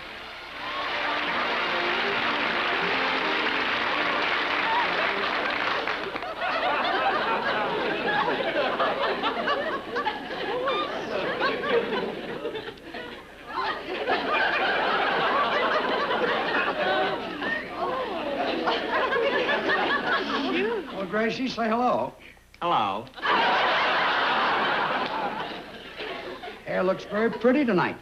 Well, Gracie, say hello. Hello. Hair looks very pretty tonight.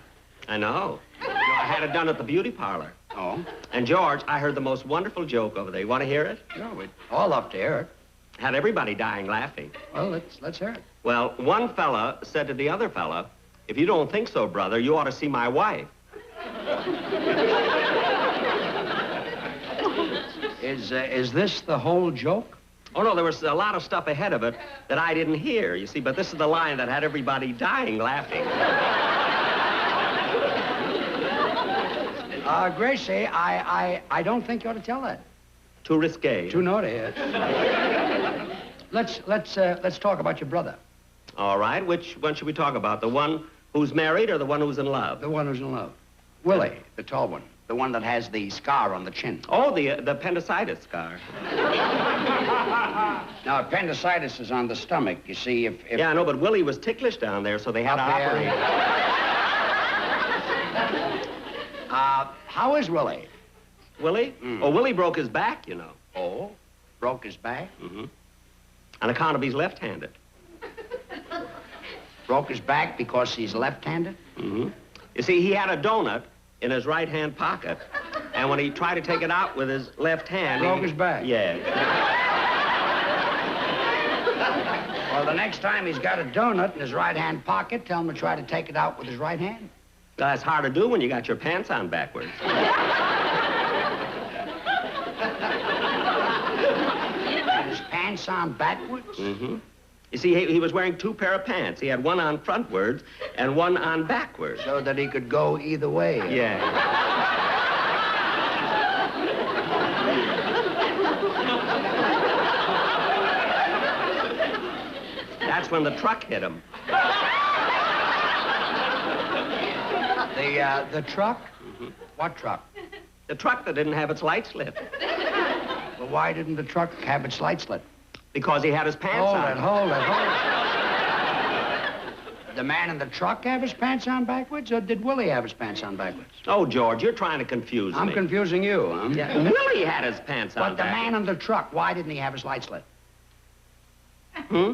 I know. I had it done at the beauty parlor. Oh? And George, I heard the most wonderful joke over there. You want to hear it? Yeah, we'd all love to hear it. Had everybody dying laughing. Well, let's hear it. Well, one fella said to the other fella, if you don't think so, brother, you ought to see my wife. Is this the whole joke? Oh, no, there was a lot of stuff ahead of it that I didn't hear, you see, but this is the line that had everybody dying laughing. Gracie, I don't think you ought to tell that. Too risque. Too naughty, yes. Let's talk about your brother. All right, which one should we talk about? The one who's married or the one who's in love? The one who's in love. Willie, the tall one. The one that has the scar on the chin. Oh, the appendicitis scar. Now, appendicitis is on the stomach. You see, if... Yeah, I know, but Willie was ticklish down there, so they had to operate. How is Willie? Willie? Oh, Willie broke his back, you know. Oh? Broke his back? Mm-hmm. On account of he's left-handed. Broke his back because he's left-handed? Mm-hmm. You see, he had a donut in his right-hand pocket, and when he tried to take it out with his left hand... Broke his back? Yeah. Well, the next time he's got a donut in his right-hand pocket, tell him to try to take it out with his right hand. Well, that's hard to do when you got your pants on backwards. His pants on backwards? Mm-hmm. You see, he was wearing two pair of pants. He had one on frontwards and one on backwards. So that he could go either way. Yeah. That's when the truck hit him. The truck? Mm-hmm. What truck? The truck that didn't have its lights lit. Well, why didn't the truck have its lights lit? Because he had his pants on. Hold it. The man in the truck have his pants on backwards, or did Willie have his pants on backwards? Oh, George, you're trying to confuse me. I'm confusing you, huh? Yeah, Willie had his pants on But the man in the truck, why didn't he have his lights lit? Hmm?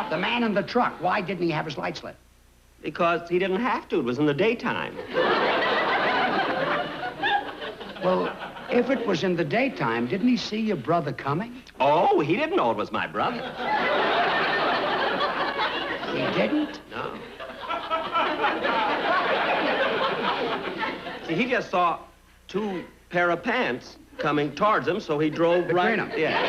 The man in the truck, why didn't he have his lights lit? Because he didn't have to. It was in the daytime. Well, if it was in the daytime, didn't he see your brother coming? Oh, he didn't know it was my brother. He didn't? No. See, he just saw two pair of pants coming towards him, so he drove right... Between them? Yeah.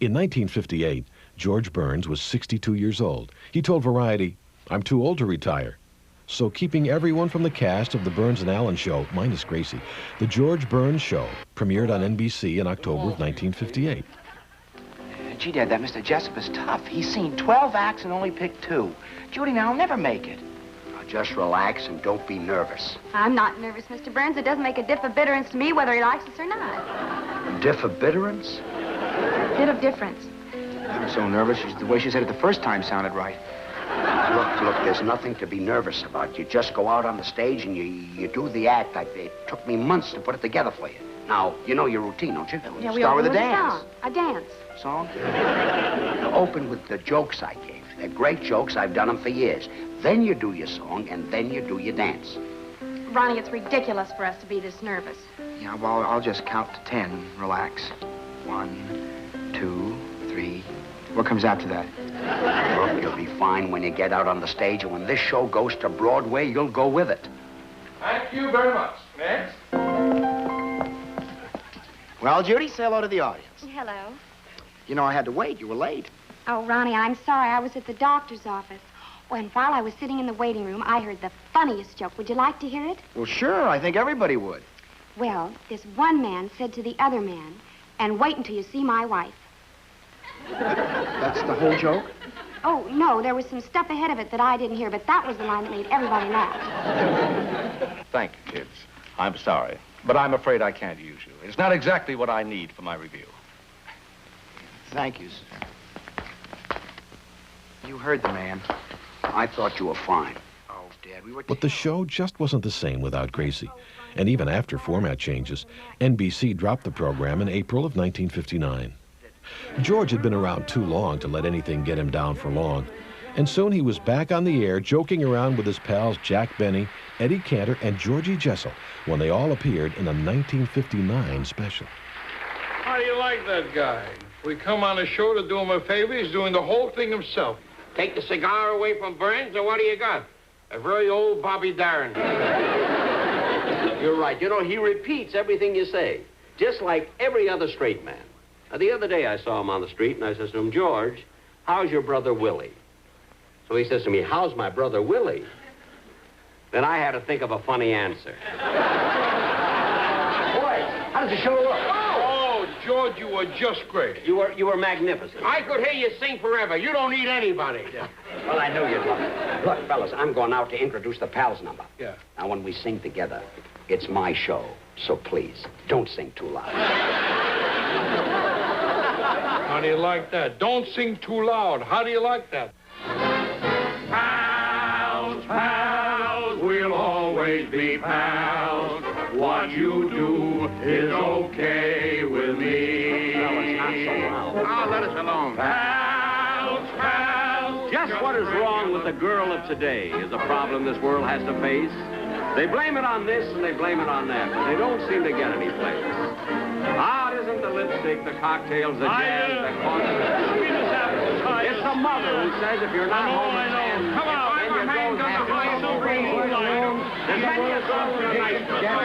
In 1958, George Burns was 62 years old. He told Variety, "I'm too old to retire." So keeping everyone from the cast of the Burns and Allen show, minus Gracie, the George Burns Show premiered on NBC in October of 1958. Gee, Dad, that Mr. Jessup is tough. He's seen 12 acts and only picked 2. Judy and I'll never make it. Now, just relax and don't be nervous. I'm not nervous, Mr. Burns. It doesn't make a diff of bitterance to me whether he likes us or not. Difference? Bit of difference. I'm so nervous. The way she said it the first time sounded right. Look, there's nothing to be nervous about. You just go out on the stage and you do the act. It took me months to put it together for you. Now, you know your routine, don't you? Yeah, we start open with a dance. A dance. Song? Open with the jokes I gave. They're great jokes. I've done them for years. Then you do your song, and then you do your dance. Ronnie, it's ridiculous for us to be this nervous. Yeah, well, I'll just count to 10. Relax. 1, 2, 3. What comes after that? Look, you'll be fine when you get out on the stage, and when this show goes to Broadway, you'll go with it. Thank you very much. Next. Well, Judy, say hello to the audience. Hello. You know, I had to wait. You were late. Oh, Ronnie, I'm sorry. I was at the doctor's office. Oh, and while I was sitting in the waiting room, I heard the funniest joke. Would you like to hear it? Well, sure. I think everybody would. Well, this one man said to the other man, "And wait until you see my wife." That's the whole joke? Oh, no, there was some stuff ahead of it that I didn't hear, but that was the line that made everybody laugh. Thank you, kids. I'm sorry, but I'm afraid I can't use you. It's not exactly what I need for my review. Thank you, sir. You heard the man. I thought you were fine. Oh, Dad, we were... But the show just wasn't the same without Gracie. And even after format changes, NBC dropped the program in April of 1959. George had been around too long to let anything get him down for long. And soon he was back on the air, joking around with his pals Jack Benny, Eddie Cantor, and Georgie Jessel when they all appeared in a 1959 special. How do you like that guy? We come on a show to do him a favor. He's doing the whole thing himself. Take the cigar away from Burns, or what do you got? A very old Bobby Darin. You're right. You know, he repeats everything you say, just like every other straight man. Now, the other day I saw him on the street, and I says to him, "George, how's your brother Willie?" So he says to me, how's my brother Willie? Then I had to think of a funny answer. Boy, how does the show look? Oh, George, you were just great. You were magnificent. I could hear you sing forever. You don't need anybody. Well, I knew you'd love it. Look, fellas, I'm going out to introduce the pals number. Yeah. Now, when we sing together, it's my show. So please, don't sing too loud. How do you like that? Don't sing too loud. How do you like that? Pals, pals, we'll always be pals. What you do is okay with me. Well, it's not so loud. Oh, let us alone. Pals, pals. Just what is wrong with the girl of today is a problem this world has to face. They blame it on this and they blame it on that, but they don't seem to get any place. Ah, it isn't the lipstick, the cocktails, the jazz, the concerts. It's the mother who says if you're not home at 10, Come on, then you don't have to play so green. And then you go for a nice dinner.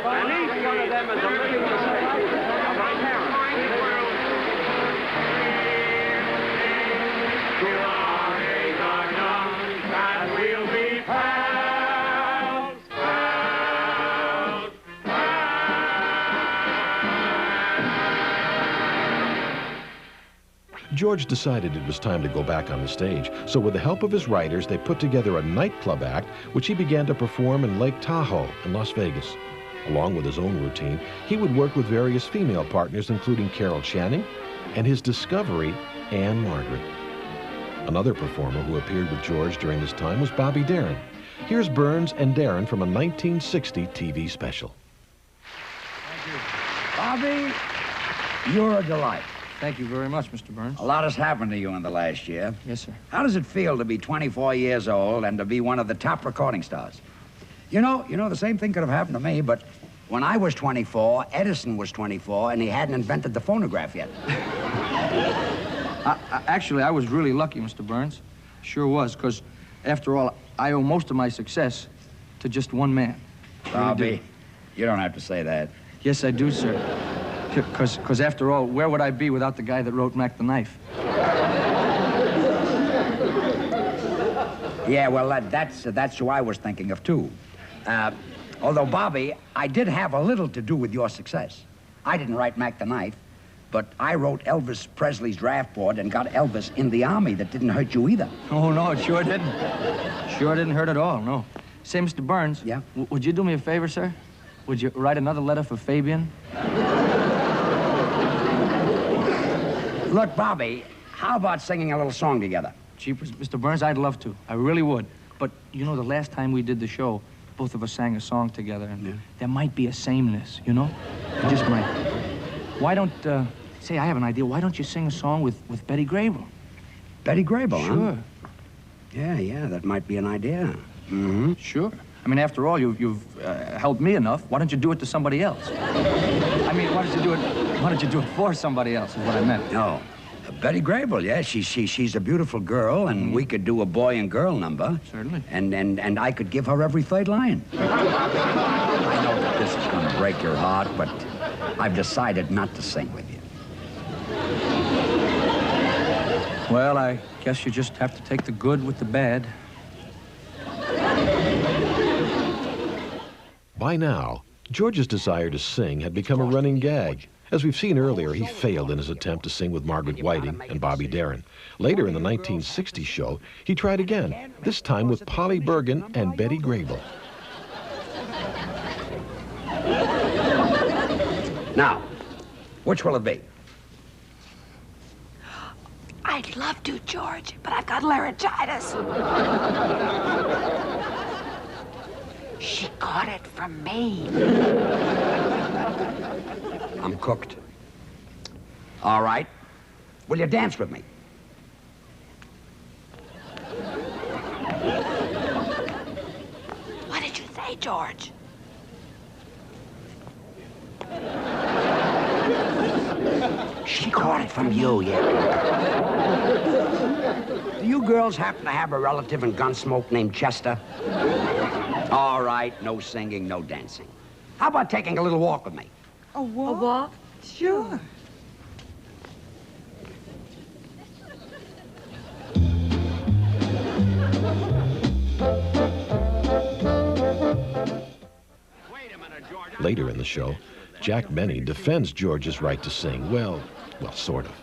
And each one of them is a living mistake of a parent. George decided it was time to go back on the stage, so with the help of his writers, they put together a nightclub act, which he began to perform in Lake Tahoe in Las Vegas. Along with his own routine, he would work with various female partners, including Carol Channing and his discovery, Anne Margaret. Another performer who appeared with George during this time was Bobby Darin. Here's Burns and Darin from a 1960 TV special. Bobby, you're a delight. Thank you very much, Mr. Burns. A lot has happened to you in the last year. Yes, sir. How does it feel to be 24 years old and to be one of the top recording stars? You know, the same thing could have happened to me, but when I was 24, Edison was 24, and he hadn't invented the phonograph yet. Actually, I was really lucky, Mr. Burns. Sure was, because after all, I owe most of my success to just one man. Bobby, you don't have to say that. Yes, I do, sir. Because after all, where would I be without the guy that wrote Mac the Knife? Yeah, well, that's who I was thinking of, too. Although, Bobby, I did have a little to do with your success. I didn't write Mac the Knife, but I wrote Elvis Presley's draft board and got Elvis in the Army. That didn't hurt you either. Oh, no, it sure didn't. Sure didn't hurt at all, no. Say, Mr. Burns. Yeah? Would you do me a favor, sir? Would you write another letter for Fabian? Look, Bobby, how about singing a little song together? Jeepers, Mr. Burns, I'd love to. I really would. But, you know, the last time we did the show, both of us sang a song together, and there might be a sameness, you know? It just might. Why don't, say, I have an idea. Why don't you sing a song with Betty Grable? Betty Grable, Sure. Huh? Yeah, that might be an idea. Mm-hmm. Sure. I mean, after all, you've helped me enough. Why don't you do it to somebody else? I mean, why don't you do it for somebody else, is what I meant. No. Betty Grable, yeah, she's a beautiful girl, and we could do a boy and girl number. Certainly. And I could give her every third line. I know that this is going to break your heart, but I've decided not to sing with you. Well, I guess you just have to take the good with the bad. By now, George's desire to sing had become a running gag. As we've seen earlier, he failed in his attempt to sing with Margaret Whiting and Bobby Darin. Later in the 1960 show, he tried again, this time with Polly Bergen and Betty Grable. Now, which will it be? I'd love to, George, but I've got laryngitis. She got it from me. I'm cooked. All right. Will you dance with me? What did you say, George? She got it from you, yeah. Do you girls happen to have a relative in Gunsmoke named Chester? All right, no singing, no dancing. How about taking a little walk with me? A walk? A walk? Sure. Later in the show, Jack Benny defends George's right to sing. Well, sort of.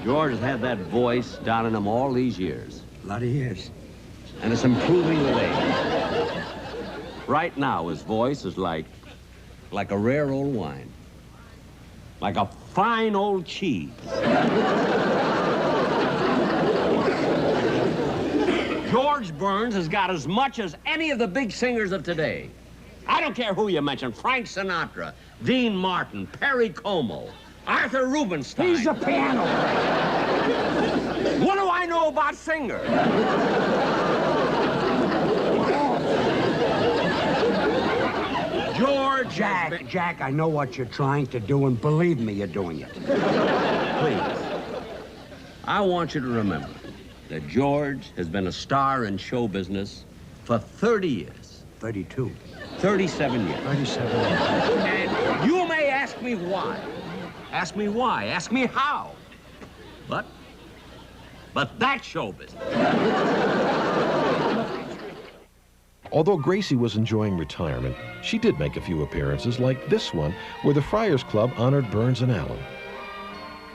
George has had that voice down in him all these years. A lot of years. And it's improving with age. Right now, his voice is like a rare old wine. Like a fine old cheese. George Burns has got as much as any of the big singers of today. I don't care who you mention, Frank Sinatra, Dean Martin, Perry Como, Arthur Rubinstein. He's a piano player. What do I know about singers? George, Jack, I know what you're trying to do, and believe me, you're doing it. Please, I want you to remember that George has been a star in show business for 30 years. 32. 37 years. 37 years. And you may ask me why. Ask me why. Ask me how. But that's show business. Although Gracie was enjoying retirement, she did make a few appearances like this one, where the Friars Club honored Burns and Allen.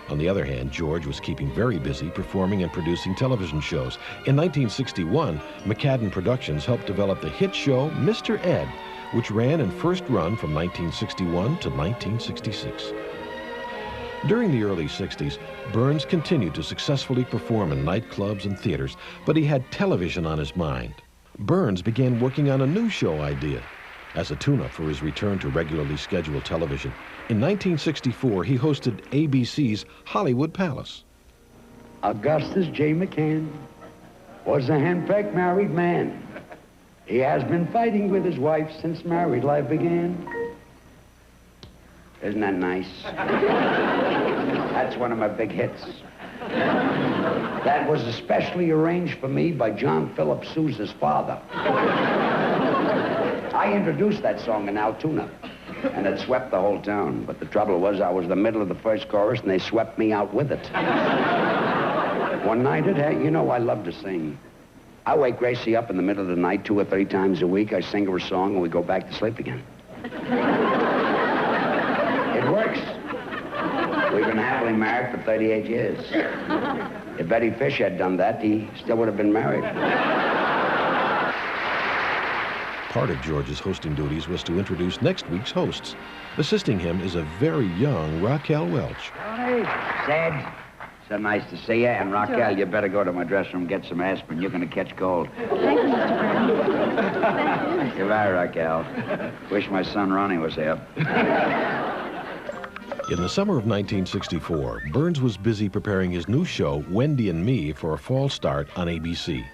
On the other hand, George was keeping very busy performing and producing television shows. In 1961, McCadden Productions helped develop the hit show Mr. Ed, which ran in first run from 1961 to 1966. During the early 60s, Burns continued to successfully perform in nightclubs and theaters, but he had television on his mind. Burns began working on a new show idea as a tune-up for his return to regularly scheduled television. In 1964, he hosted ABC's Hollywood Palace. Augustus J. McCann was a hand-picked married man. He has been fighting with his wife since married life began. Isn't that nice? That's one of my big hits. That was especially arranged for me by John Philip Sousa's father. I introduced that song in Altoona, and it swept the whole town. But the trouble was, I was the middle of the first chorus, and they swept me out with it. One night, you know I love to sing. I wake Gracie up in the middle of the night 2 or 3 times a week. I sing her a song, and we go back to sleep again. It works. We've been happily married for 38 years. If Betty Fish had done that, he still would have been married. Part of George's hosting duties was to introduce next week's hosts. Assisting him is a very young Raquel Welch. Tony, Sid, so nice to see you. And Raquel, you better go to my dressing room and get some aspirin. You're going to catch cold. Thank you, Mr. Burns. Goodbye, Raquel. Wish my son Ronnie was here. In the summer of 1964, Burns was busy preparing his new show, Wendy and Me, for a fall start on ABC.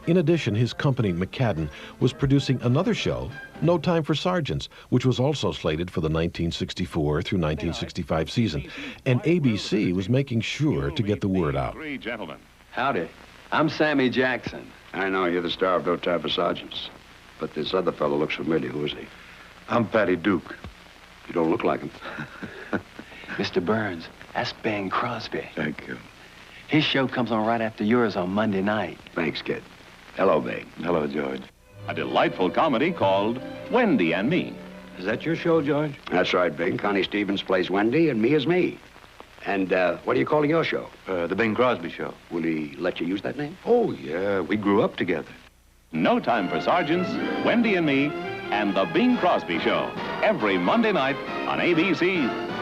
In addition, his company, McCadden, was producing another show, No Time for Sergeants, which was also slated for the 1964 through 1965 season. And ABC was making sure to get the word out. Three gentlemen. Howdy. I'm Sammy Jackson. I know you're the star of No Time for Sergeants. But this other fellow looks familiar. Who is he? I'm Patty Duke. You don't look like him. Mr. Burns, that's Ben Crosby. Thank you. His show comes on right after yours on Monday night. Thanks, kid. Hello, Big. Hello, George. A delightful comedy called Wendy and Me. Is that your show, George? That's right, Big. Connie Stevens plays Wendy, and me is me. And what are you calling your show? The Bing Crosby Show. Will he let you use that name? Oh, yeah. We grew up together. No Time for Sergeants, Wendy and Me, and The Bing Crosby Show. Every Monday night on ABC.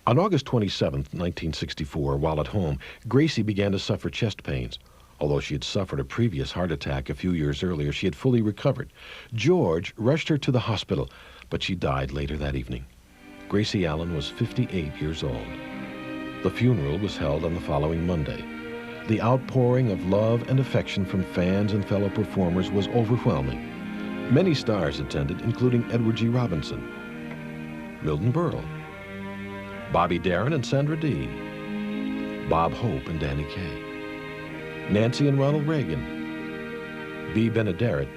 On August 27, 1964, while at home, Gracie began to suffer chest pains. Although she had suffered a previous heart attack a few years earlier, she had fully recovered. George rushed her to the hospital, but she died later that evening. Gracie Allen was 58 years old. The funeral was held on the following Monday. The outpouring of love and affection from fans and fellow performers was overwhelming. Many stars attended, including Edward G. Robinson, Milton Berle, Bobby Darin and Sandra Dee, Bob Hope and Danny Kaye, Nancy and Ronald Reagan, Bea Benaderet,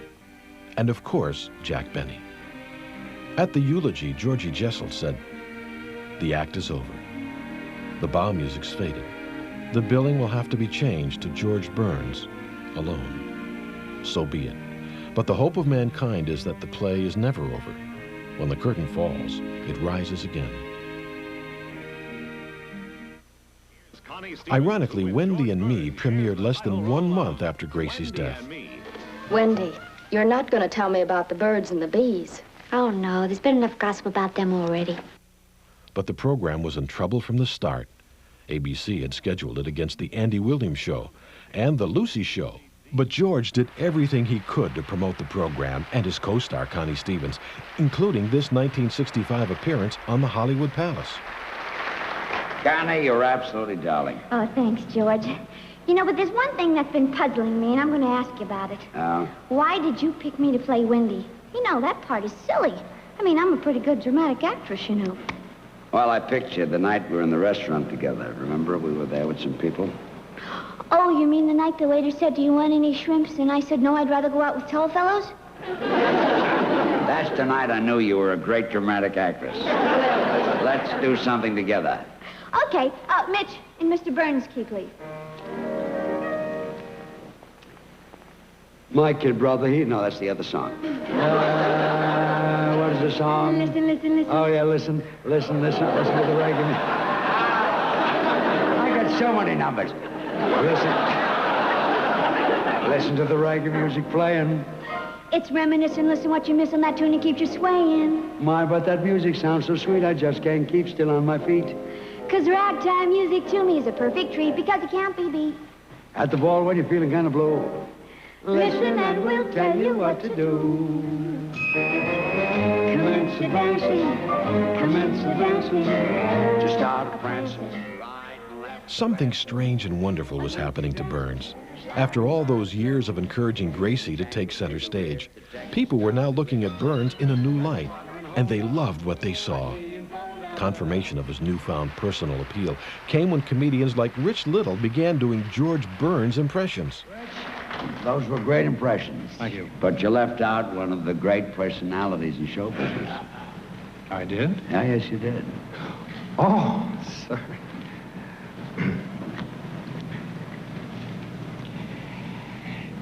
and of course, Jack Benny. At the eulogy, Georgie Jessel said, "The act is over. The bow music's faded. The billing will have to be changed to George Burns alone. So be it. But the hope of mankind is that the play is never over. When the curtain falls, it rises again. Ironically, Wendy and Me premiered less than 1 month after Gracie's death. Wendy, you're not going to tell me about the birds and the bees. Oh, no, there's been enough gossip about them already. But the program was in trouble from the start. ABC had scheduled it against the Andy Williams Show and the Lucy Show. But George did everything he could to promote the program and his co-star Connie Stevens, including this 1965 appearance on the Hollywood Palace. Connie, you're absolutely darling. Oh, thanks, George. You know, but there's one thing that's been puzzling me, and I'm going to ask you about it. Oh? Why did you pick me to play Wendy? You know, that part is silly. I mean, I'm a pretty good dramatic actress, you know. Well, I picked you the night we were in the restaurant together. Remember, we were there with some people? Oh, you mean the night the waiter said, "Do you want any shrimps?" And I said, "No, I'd rather go out with tall fellows"? That's the night I knew you were a great dramatic actress. Let's do something together. Okay. Mitch, in Mr. Burns' key, please. My kid brother, no, that's the other song. What is the song? Listen, listen, listen. Oh, yeah, listen to the reggae. I got so many numbers. Listen to the reggae music playing. It's reminiscent. Listen what you miss on that tune. It keeps you swaying. My, but that music sounds so sweet, I just can't keep still on my feet. 'Cause ragtime music to me is a perfect treat because it can't be beat. At the ball when you're feeling kind of blue. Listen and we'll tell you what to do. Commence advancing, commence advancing, to start prancing. Something strange and wonderful was happening to Burns. After all those years of encouraging Gracie to take center stage, people were now looking at Burns in a new light, and they loved what they saw. Confirmation of his newfound personal appeal came when comedians like Rich Little began doing George Burns impressions. Those were great impressions. Thank you. But you left out one of the great personalities in show business. I did? Yeah, yes, you did. Oh, sorry.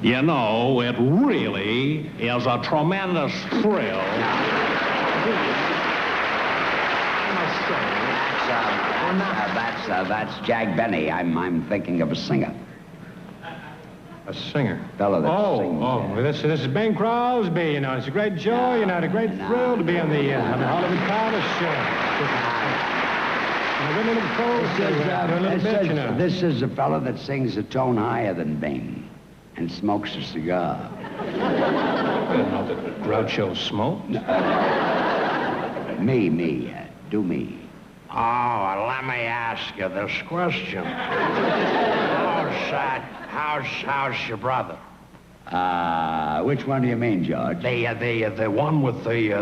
You know, it really is a tremendous thrill. That's Jack Benny. I'm thinking of a singer. A singer? Fellow that sings. Oh, this is Bing Crosby, you know. It's a great joy, you know, it's a great thrill to be on the Hollywood Palace show. This is a fellow that sings a tone higher than Bing and smokes a cigar. I didn't know that Groucho smoked. Me, do me. Oh, let me ask you this question. How's your brother? Which one do you mean, George? The one with the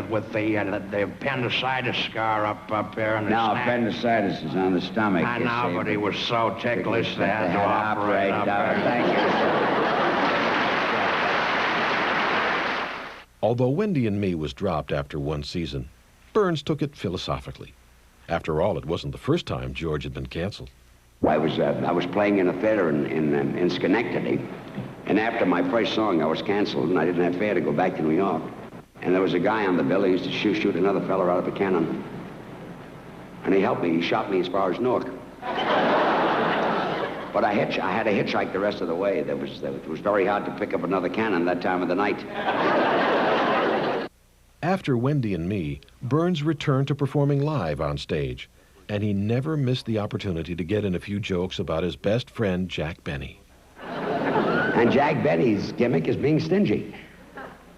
appendicitis scar up there in the No, snap. appendicitis is on the stomach. I know, but he was so ticklish they had to operate up there. Thank you. Although Wendy and Me was dropped after one season, Burns took it philosophically. After all, it wasn't the first time George had been canceled. I was playing in a theater in Schenectady, and after my first song, I was canceled, and I didn't have fare to go back to New York. And there was a guy on the bill who used to shoot another fella out of a cannon. And he helped me. He shot me as far as Newark. But I had to hitchhike the rest of the way. It was very hard to pick up another cannon that time of the night. After Wendy and Me, Burns returned to performing live on stage, and he never missed the opportunity to get in a few jokes about his best friend, Jack Benny. And Jack Benny's gimmick is being stingy.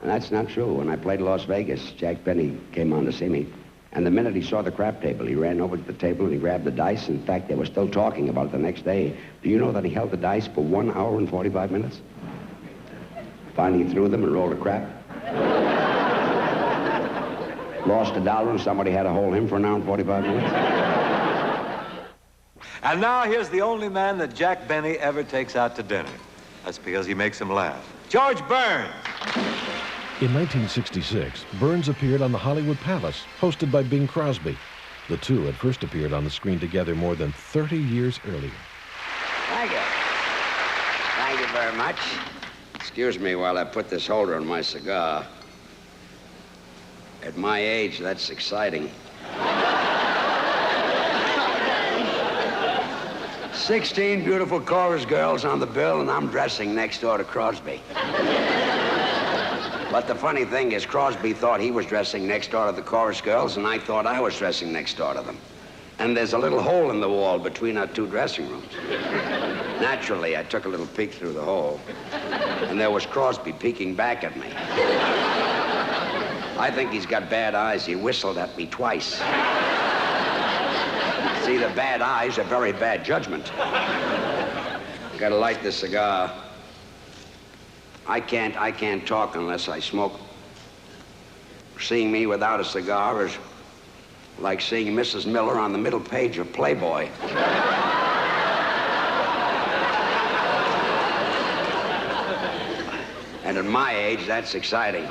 And that's not true. When I played Las Vegas, Jack Benny came on to see me. And the minute he saw the crap table, he ran over to the table and he grabbed the dice. In fact, they were still talking about it the next day. Do you know that he held the dice for 1 hour and 45 minutes? Finally, he threw them and rolled a crap. Lost $1 and somebody had to hold him for 1 hour and 45 minutes. And now here's the only man that Jack Benny ever takes out to dinner. That's because he makes him laugh. George Burns. In 1966, Burns appeared on the Hollywood Palace, hosted by Bing Crosby. The two had first appeared on the screen together more than 30 years earlier. Thank you. Thank you very much. Excuse me while I put this holder on my cigar. At my age, that's exciting. 16 beautiful chorus girls on the bill, and I'm dressing next door to Crosby. But the funny thing is, Crosby thought he was dressing next door to the chorus girls, and I thought I was dressing next door to them. And there's a little hole in the wall between our two dressing rooms. Naturally, I took a little peek through the hole, and there was Crosby peeking back at me. I think he's got bad eyes. He whistled at me twice. See, the bad eyes are very bad judgment. I gotta light this cigar. I can't talk unless I smoke. Seeing me without a cigar is like seeing Mrs. Miller on the middle page of Playboy. And at my age, that's exciting. Wait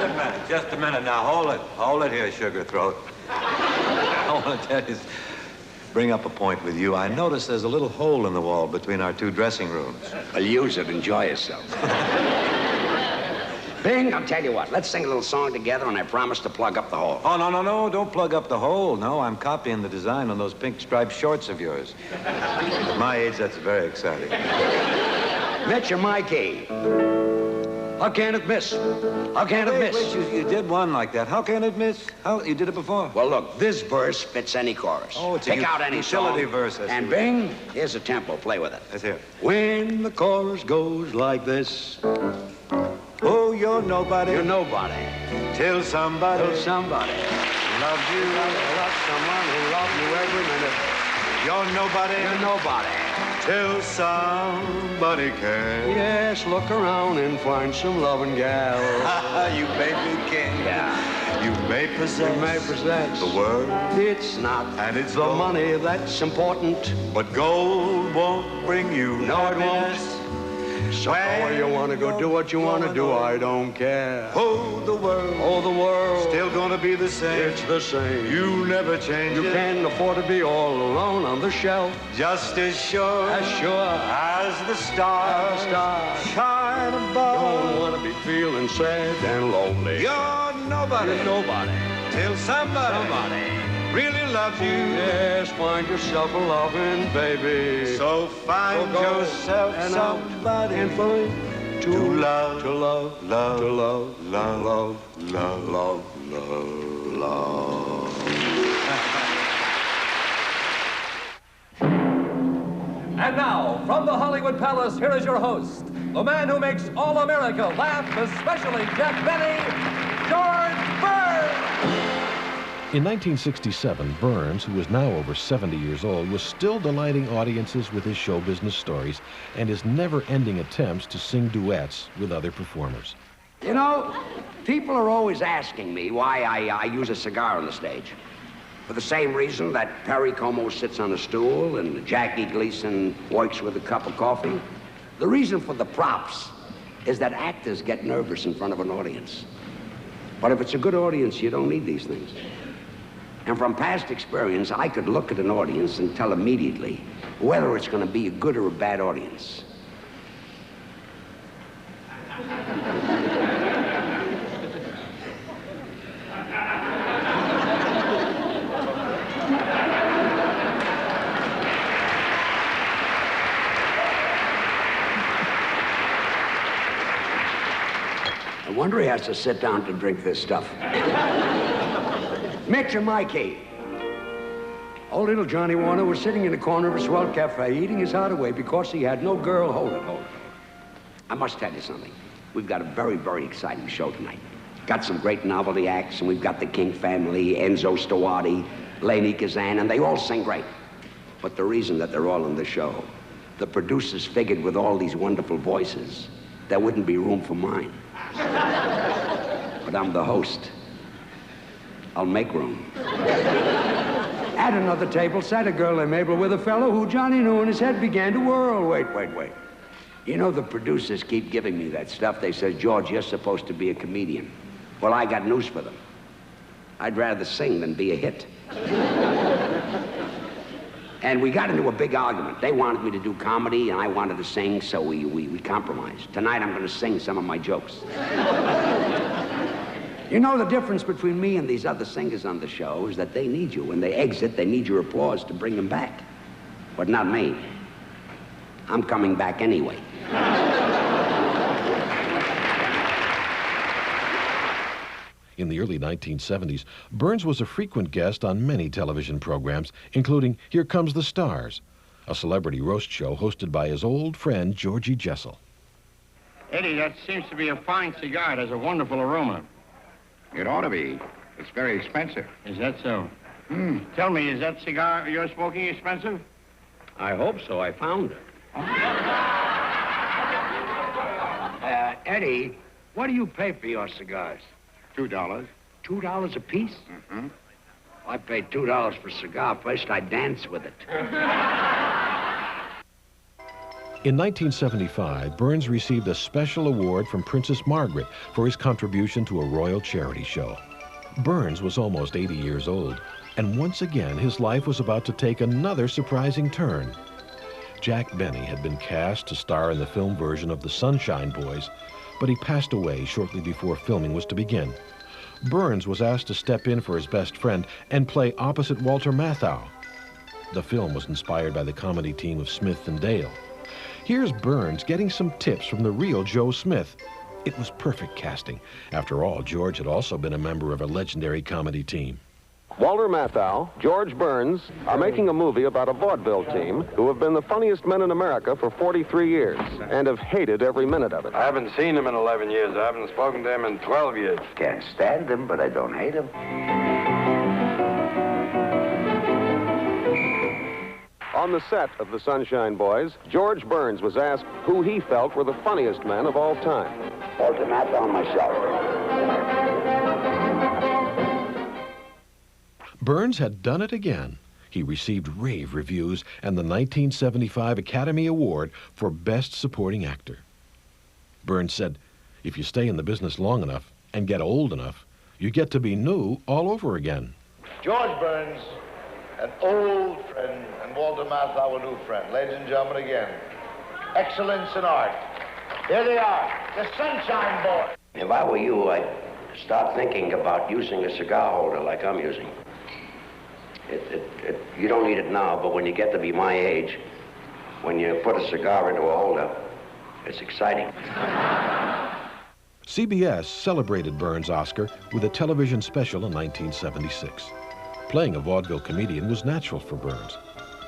a minute, just a minute now. Hold it. Hold it here, Sugar Throat. I want to tell you, bring up a point with you. I noticed there's a little hole in the wall between our two dressing rooms. Well, use it. Enjoy yourself. Bing, I'll tell you what. Let's sing a little song together, and I promise to plug up the hole. Oh, no. Don't plug up the hole. No, I'm copying the design on those pink striped shorts of yours. At my age, that's very exciting. Mitch, you're my key. How can it miss? How can it miss? Wait, you did one like that. How can it miss? How? You did it before? Well, look, this verse fits any chorus. Oh, it's Pick a out any utility song. verse. And Bing, here's a tempo. Play with it. Let's hear it. When the chorus goes like this. Oh, you're nobody. You're nobody. Till somebody. Till somebody. Loves you. Love someone who loves you every minute. You're nobody. You're nobody. Till somebody cares. Yes, look around and find some loving gal. You may be king. Yeah. You may possess. The world. It's not. And it's the money that's important. But gold won't bring you No, it happiness. won't. So go where you want to go, do what you want to do. I don't care. Oh, the world. Oh, the world. Still gonna be the same. It's the same. You never change You it. can't afford to be all alone on the shelf. Just as sure as the stars shine above. Don't want to be feeling sad and lonely. You're nobody. You're nobody. Till somebody really loves you. Yes, find yourself a loving baby. So find yourself somebody and find to love, to love, love, to love, love, love, love, love, love. And now, from the Hollywood Palace, here is your host, the man who makes all America laugh, especially Jack Benny, George Burns. In 1967, Burns, who is now over 70 years old, was still delighting audiences with his show business stories and his never-ending attempts to sing duets with other performers. You know, people are always asking me why I use a cigar on the stage. For the same reason that Perry Como sits on a stool and Jackie Gleason works with a cup of coffee. The reason for the props is that actors get nervous in front of an audience. But if it's a good audience, you don't need these things. And from past experience, I could look at an audience and tell immediately whether it's going to be a good or a bad audience. I wonder he has to sit down to drink this stuff. Mitch and Mikey. Old little Johnny Warner was sitting in the corner of a swell cafe eating his heart away because he had no girl. Hold it. I must tell you something. We've got a very, very exciting show tonight. Got some great novelty acts, and we've got the King family, Enzo Stawati, Lainey Kazan, and they all sing great. But the reason that they're all in the show, the producers figured with all these wonderful voices, there wouldn't be room for mine. But I'm the host. I'll make room. At another table sat a girl named Mabel with a fellow who Johnny knew, and his head began to whirl. Wait. You know, the producers keep giving me that stuff. They say, George, you're supposed to be a comedian. Well, I got news for them. I'd rather sing than be a hit. And we got into a big argument. They wanted me to do comedy, and I wanted to sing, so we compromised. Tonight, I'm going to sing some of my jokes. You know, the difference between me and these other singers on the show is that they need you. When they exit, they need your applause to bring them back. But not me. I'm coming back anyway. In the early 1970s, Burns was a frequent guest on many television programs, including Here Comes the Stars, a celebrity roast show hosted by his old friend Georgie Jessel. Eddie, that seems to be a fine cigar. It has a wonderful aroma. It ought to be. It's very expensive. Is that so? Tell me, is that cigar you're smoking expensive? I hope so. I found it. Eddie, what do you pay for your cigars? $2. $2 a piece? Mm-hmm. I paid $2 for a cigar. First, I dance with it. In 1975, Burns received a special award from Princess Margaret for his contribution to a royal charity show. Burns was almost 80 years old, and once again, his life was about to take another surprising turn. Jack Benny had been cast to star in the film version of The Sunshine Boys, but he passed away shortly before filming was to begin. Burns was asked to step in for his best friend and play opposite Walter Matthau. The film was inspired by the comedy team of Smith and Dale. Here's Burns getting some tips from the real Joe Smith. It was perfect casting. After all, George had also been a member of a legendary comedy team. Walter Matthau, George Burns are making a movie about a vaudeville team who have been the funniest men in America for 43 years and have hated every minute of it. I haven't seen him in 11 years. I haven't spoken to him in 12 years. Can't stand him, but I don't hate him. On the set of The Sunshine Boys, George Burns was asked who he felt were the funniest men of all time. Walter Matthau and myself. Burns had done it again. He received rave reviews and the 1975 Academy Award for Best Supporting Actor. Burns said, if you stay in the business long enough and get old enough, you get to be new all over again. George Burns, an old friend, and Walter Matthau, a new friend. Ladies and gentlemen, again, excellence in art. Here they are, the Sunshine Boys. If I were you, I'd start thinking about using a cigar holder like I'm using. You don't need it now, but when you get to be my age, when you put a cigar into a holder, it's exciting. CBS celebrated Burns' Oscar with a television special in 1976. Playing a vaudeville comedian was natural for Burns.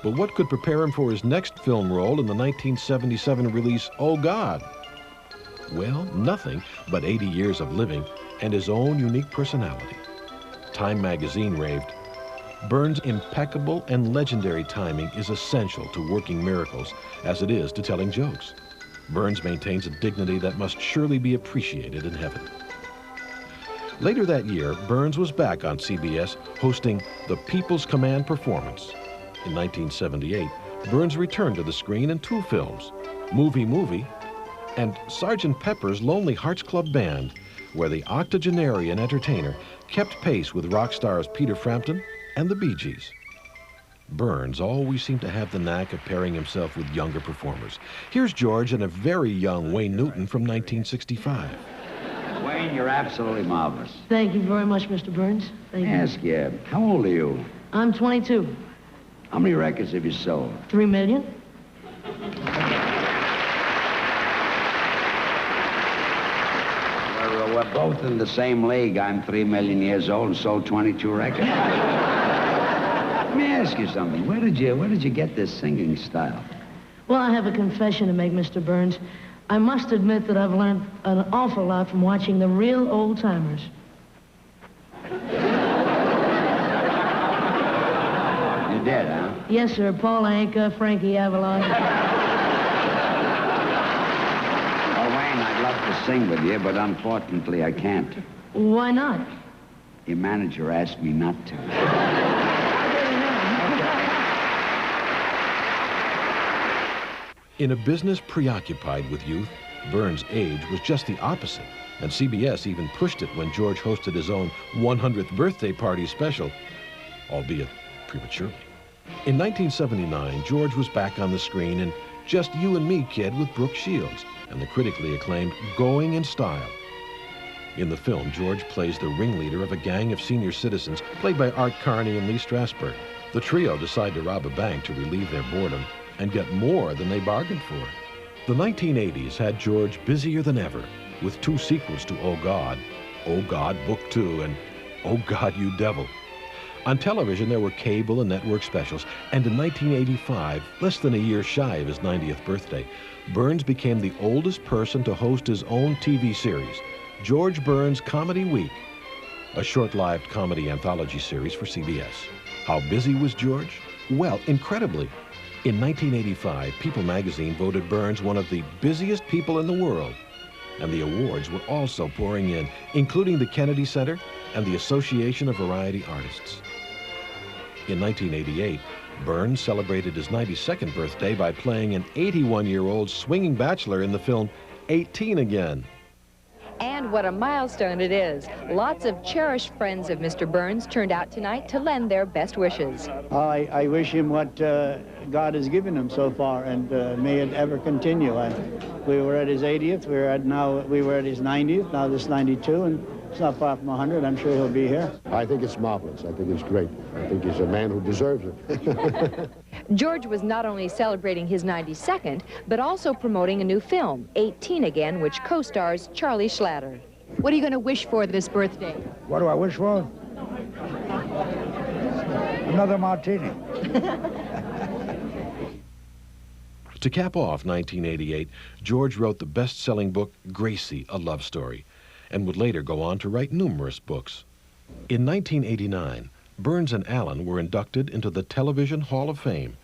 But what could prepare him for his next film role in the 1977 release, Oh God? Well, nothing but 80 years of living and his own unique personality. Time magazine raved, Burns' impeccable and legendary timing is essential to working miracles as it is to telling jokes. Burns maintains a dignity that must surely be appreciated in heaven. Later that year, Burns was back on CBS hosting The People's Command Performance. In 1978, Burns returned to the screen in two films, Movie Movie and Sgt. Pepper's Lonely Hearts Club Band, where the octogenarian entertainer kept pace with rock stars Peter Frampton and the Bee Gees. Burns always seemed to have the knack of pairing himself with younger performers. Here's George and a very young Wayne Newton from 1965. Wayne, you're absolutely marvelous. Thank you very much, Mr. Burns. Thank you. Ask you, how old are you? I'm 22. How many records have you sold? 3 million. We're both in the same league. I'm 3 million years old and sold 22 records. Let me ask you something. Where did you get this singing style? Well, I have a confession to make, Mr. Burns. I must admit that I've learned an awful lot from watching the real old-timers. You did, huh? Yes, sir. Paul Anka, Frankie Avalon. Oh, Wayne, I'd love to sing with you, but unfortunately I can't. Why not? Your manager asked me not to. In a business preoccupied with youth, Burns' age was just the opposite, and CBS even pushed it when George hosted his own 100th birthday party special, albeit prematurely. In 1979, George was back on the screen in Just You and Me, Kid with Brooke Shields and the critically acclaimed Going in Style. In the film, George plays the ringleader of a gang of senior citizens, played by Art Carney and Lee Strasberg. The trio decide to rob a bank to relieve their boredom and get more than they bargained for. The 1980s had George busier than ever, with 2 sequels to Oh God, Book 2, and Oh God, You Devil. On television, there were cable and network specials, and in 1985, less than a year shy of his 90th birthday, Burns became the oldest person to host his own TV series, George Burns Comedy Week, a short-lived comedy anthology series for CBS. How busy was George? Well, incredibly. In 1985, People magazine voted Burns one of the busiest people in the world. And the awards were also pouring in, including the Kennedy Center and the Association of Variety Artists. In 1988, Burns celebrated his 92nd birthday by playing an 81-year-old swinging bachelor in the film 18 Again. And what a milestone it is. Lots of cherished friends of Mr. Burns turned out tonight to lend their best wishes. I wish him what God has given him so far, and may it ever continue. We were at his 80th, we were at his 90th, now this 92, and it's not far from 100. I'm sure he'll be here. I think it's marvelous. I think it's great. I think he's a man who deserves it. George was not only celebrating his 92nd, but also promoting a new film, 18 Again, which co-stars Charlie Schlatter. What are you going to wish for this birthday? What do I wish for? Another martini. To cap off 1988, George wrote the best-selling book, Gracie, A Love Story, and would later go on to write numerous books. In 1989, Burns and Allen were inducted into the Television Hall of Fame,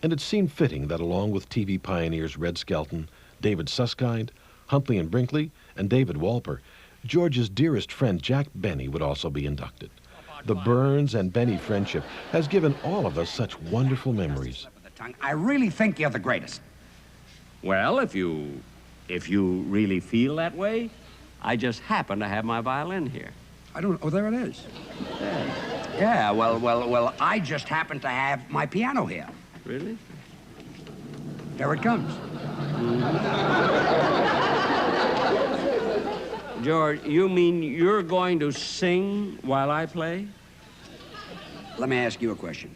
and it seemed fitting that along with TV pioneers Red Skelton, David Susskind, Huntley and Brinkley, and David Wolper, George's dearest friend Jack Benny would also be inducted. The Burns and Benny friendship has given all of us such wonderful memories. I really think you're the greatest. Well, if you really feel that way, I just happen to have my violin here. I don't. Oh, there it is. Yeah. Well. I just happen to have my piano here. Really? There it comes. George, you mean you're going to sing while I play? Let me ask you a question.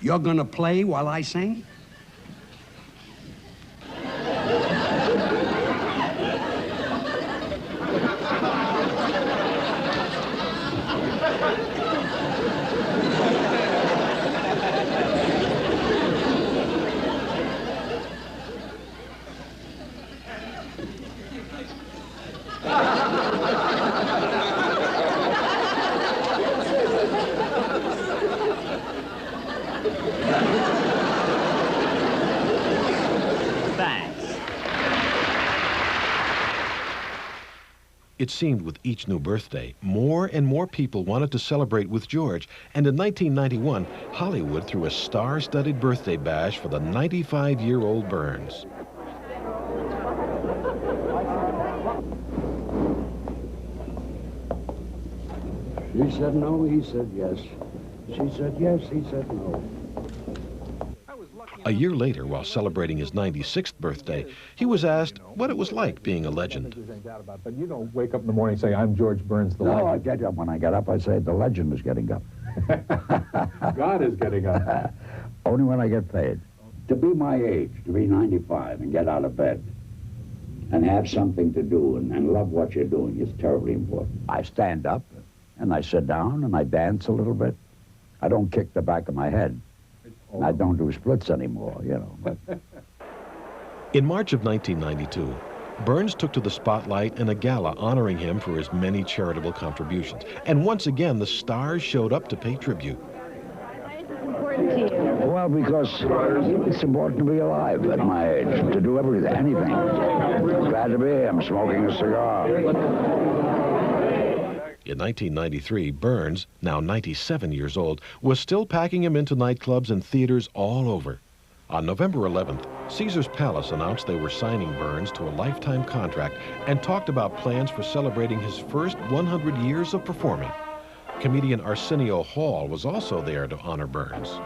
You're going to play while I sing? It seemed with each new birthday, more and more people wanted to celebrate with George, and in 1991, Hollywood threw a star-studded birthday bash for the 95-year-old Burns. She said no, he said yes. She said yes, he said no. A year later, while celebrating his 96th birthday, he was asked what it was like being a legend. But you don't wake up in the morning and say, I'm George Burns, the legend. No, I get up. When I get up, I say, the legend is getting up. God is getting up. Only when I get paid. To be my age, to be 95 and get out of bed and have something to do and love what you're doing is terribly important. I stand up and I sit down and I dance a little bit. I don't kick the back of my head. I don't do splits anymore, you know. In March of 1992, Burns took to the spotlight in a gala honoring him for his many charitable contributions. And once again, the stars showed up to pay tribute. Well, because it's important to be alive at my age, to do everything, anything. Glad to be here. I'm smoking a cigar. In 1993, Burns, now 97 years old, was still packing him into nightclubs and theaters all over. On November 11th, Caesar's Palace announced they were signing Burns to a lifetime contract and talked about plans for celebrating his first 100 years of performing. Comedian Arsenio Hall was also there to honor Burns.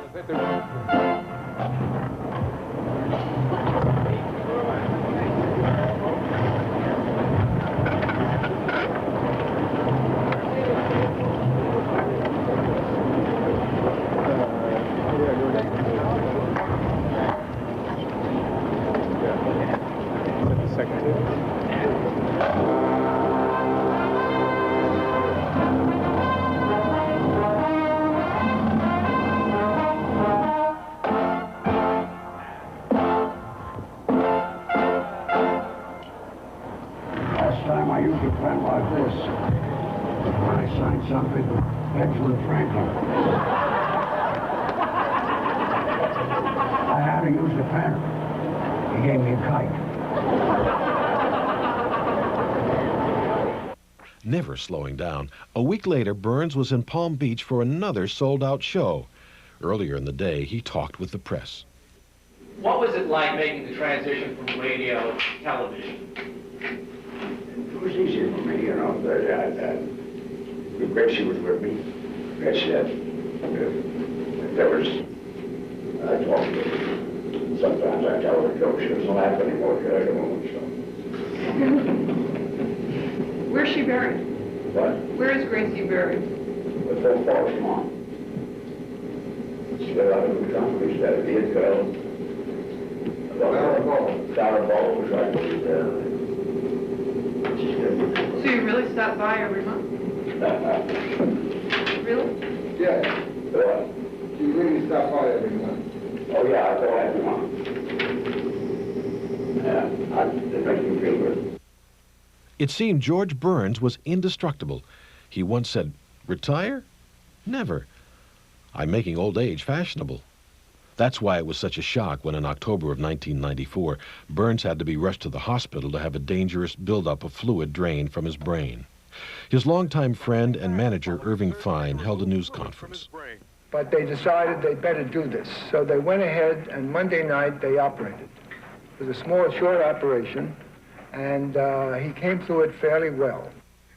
Never slowing down, a week later, Burns was in Palm Beach for another sold-out show. Earlier in the day, he talked with the press. What was it like making the transition from radio to television? It was easy for me, you know. Gracie was with me. Gracie had, there was, I talked to her. Sometimes I tell her a joke. She doesn't laugh anymore because I don't want so. Where's she buried? What? Where is Gracie buried? With her false mom. She got out of the country. She had a vehicle. Daraball was right there. So you really stop by every month? Really? Yeah. What? You really stop by every month? Oh, yeah, I go every month. Yeah, it makes me feel good. It seemed George Burns was indestructible. He once said, "Retire? Never. I'm making old age fashionable." That's why it was such a shock when in October of 1994, Burns had to be rushed to the hospital to have a dangerous buildup of fluid drained from his brain. His longtime friend and manager, Irving Fine, held a news conference. But they decided they'd better do this. So they went ahead, and Monday night they operated. It was a small, short operation, and he came through it fairly well.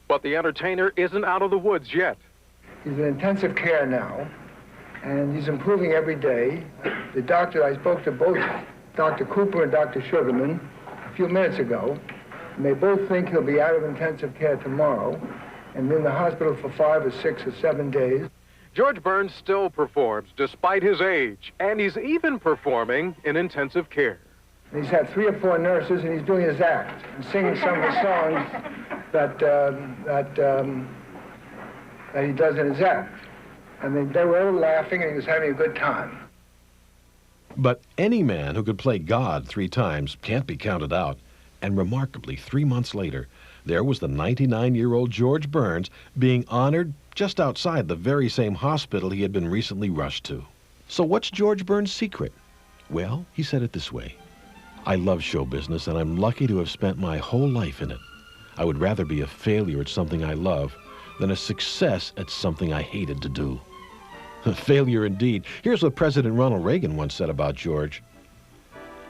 But the entertainer isn't out of the woods yet. He's in intensive care now, and he's improving every day. The doctor, I spoke to both Dr. Cooper and Dr. Sugarman a few minutes ago, and they both think he'll be out of intensive care tomorrow and in the hospital for 5 or 6 or 7 days. George Burns still performs despite his age, and he's even performing in intensive care. And he's had 3 or 4 nurses, and he's doing his act and singing some of the songs that he does in his act. And they were all laughing, and he was having a good time. But any man who could play God 3 times can't be counted out. And remarkably, 3 months later, there was the 99-year-old George Burns being honored just outside the very same hospital he had been recently rushed to. So what's George Burns' secret? Well, he said it this way: "I love show business, and I'm lucky to have spent my whole life in it. I would rather be a failure at something I love than a success at something I hated to do." Failure indeed. Here's what President Ronald Reagan once said about George: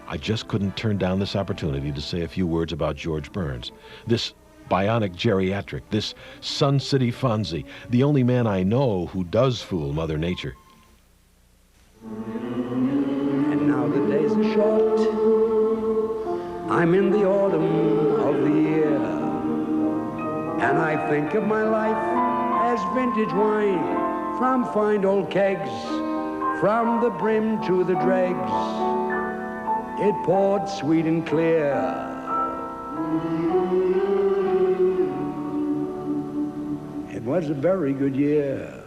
"I just couldn't turn down this opportunity to say a few words about George Burns, this bionic geriatric, this Sun City Fonzie, the only man I know who does fool Mother Nature." And now the days are short. I'm in the autumn of the year, and I think of my life as vintage wine from fine old kegs, from the brim to the dregs. It poured sweet and clear. It was a very good year.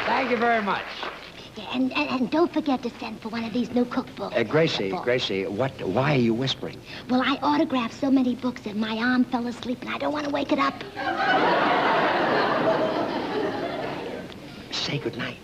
Thank you very much. Yeah, and don't forget to send for one of these new cookbooks. Gracie, why are you whispering? Well, I autographed so many books that my arm fell asleep, and I don't want to wake it up. Say goodnight.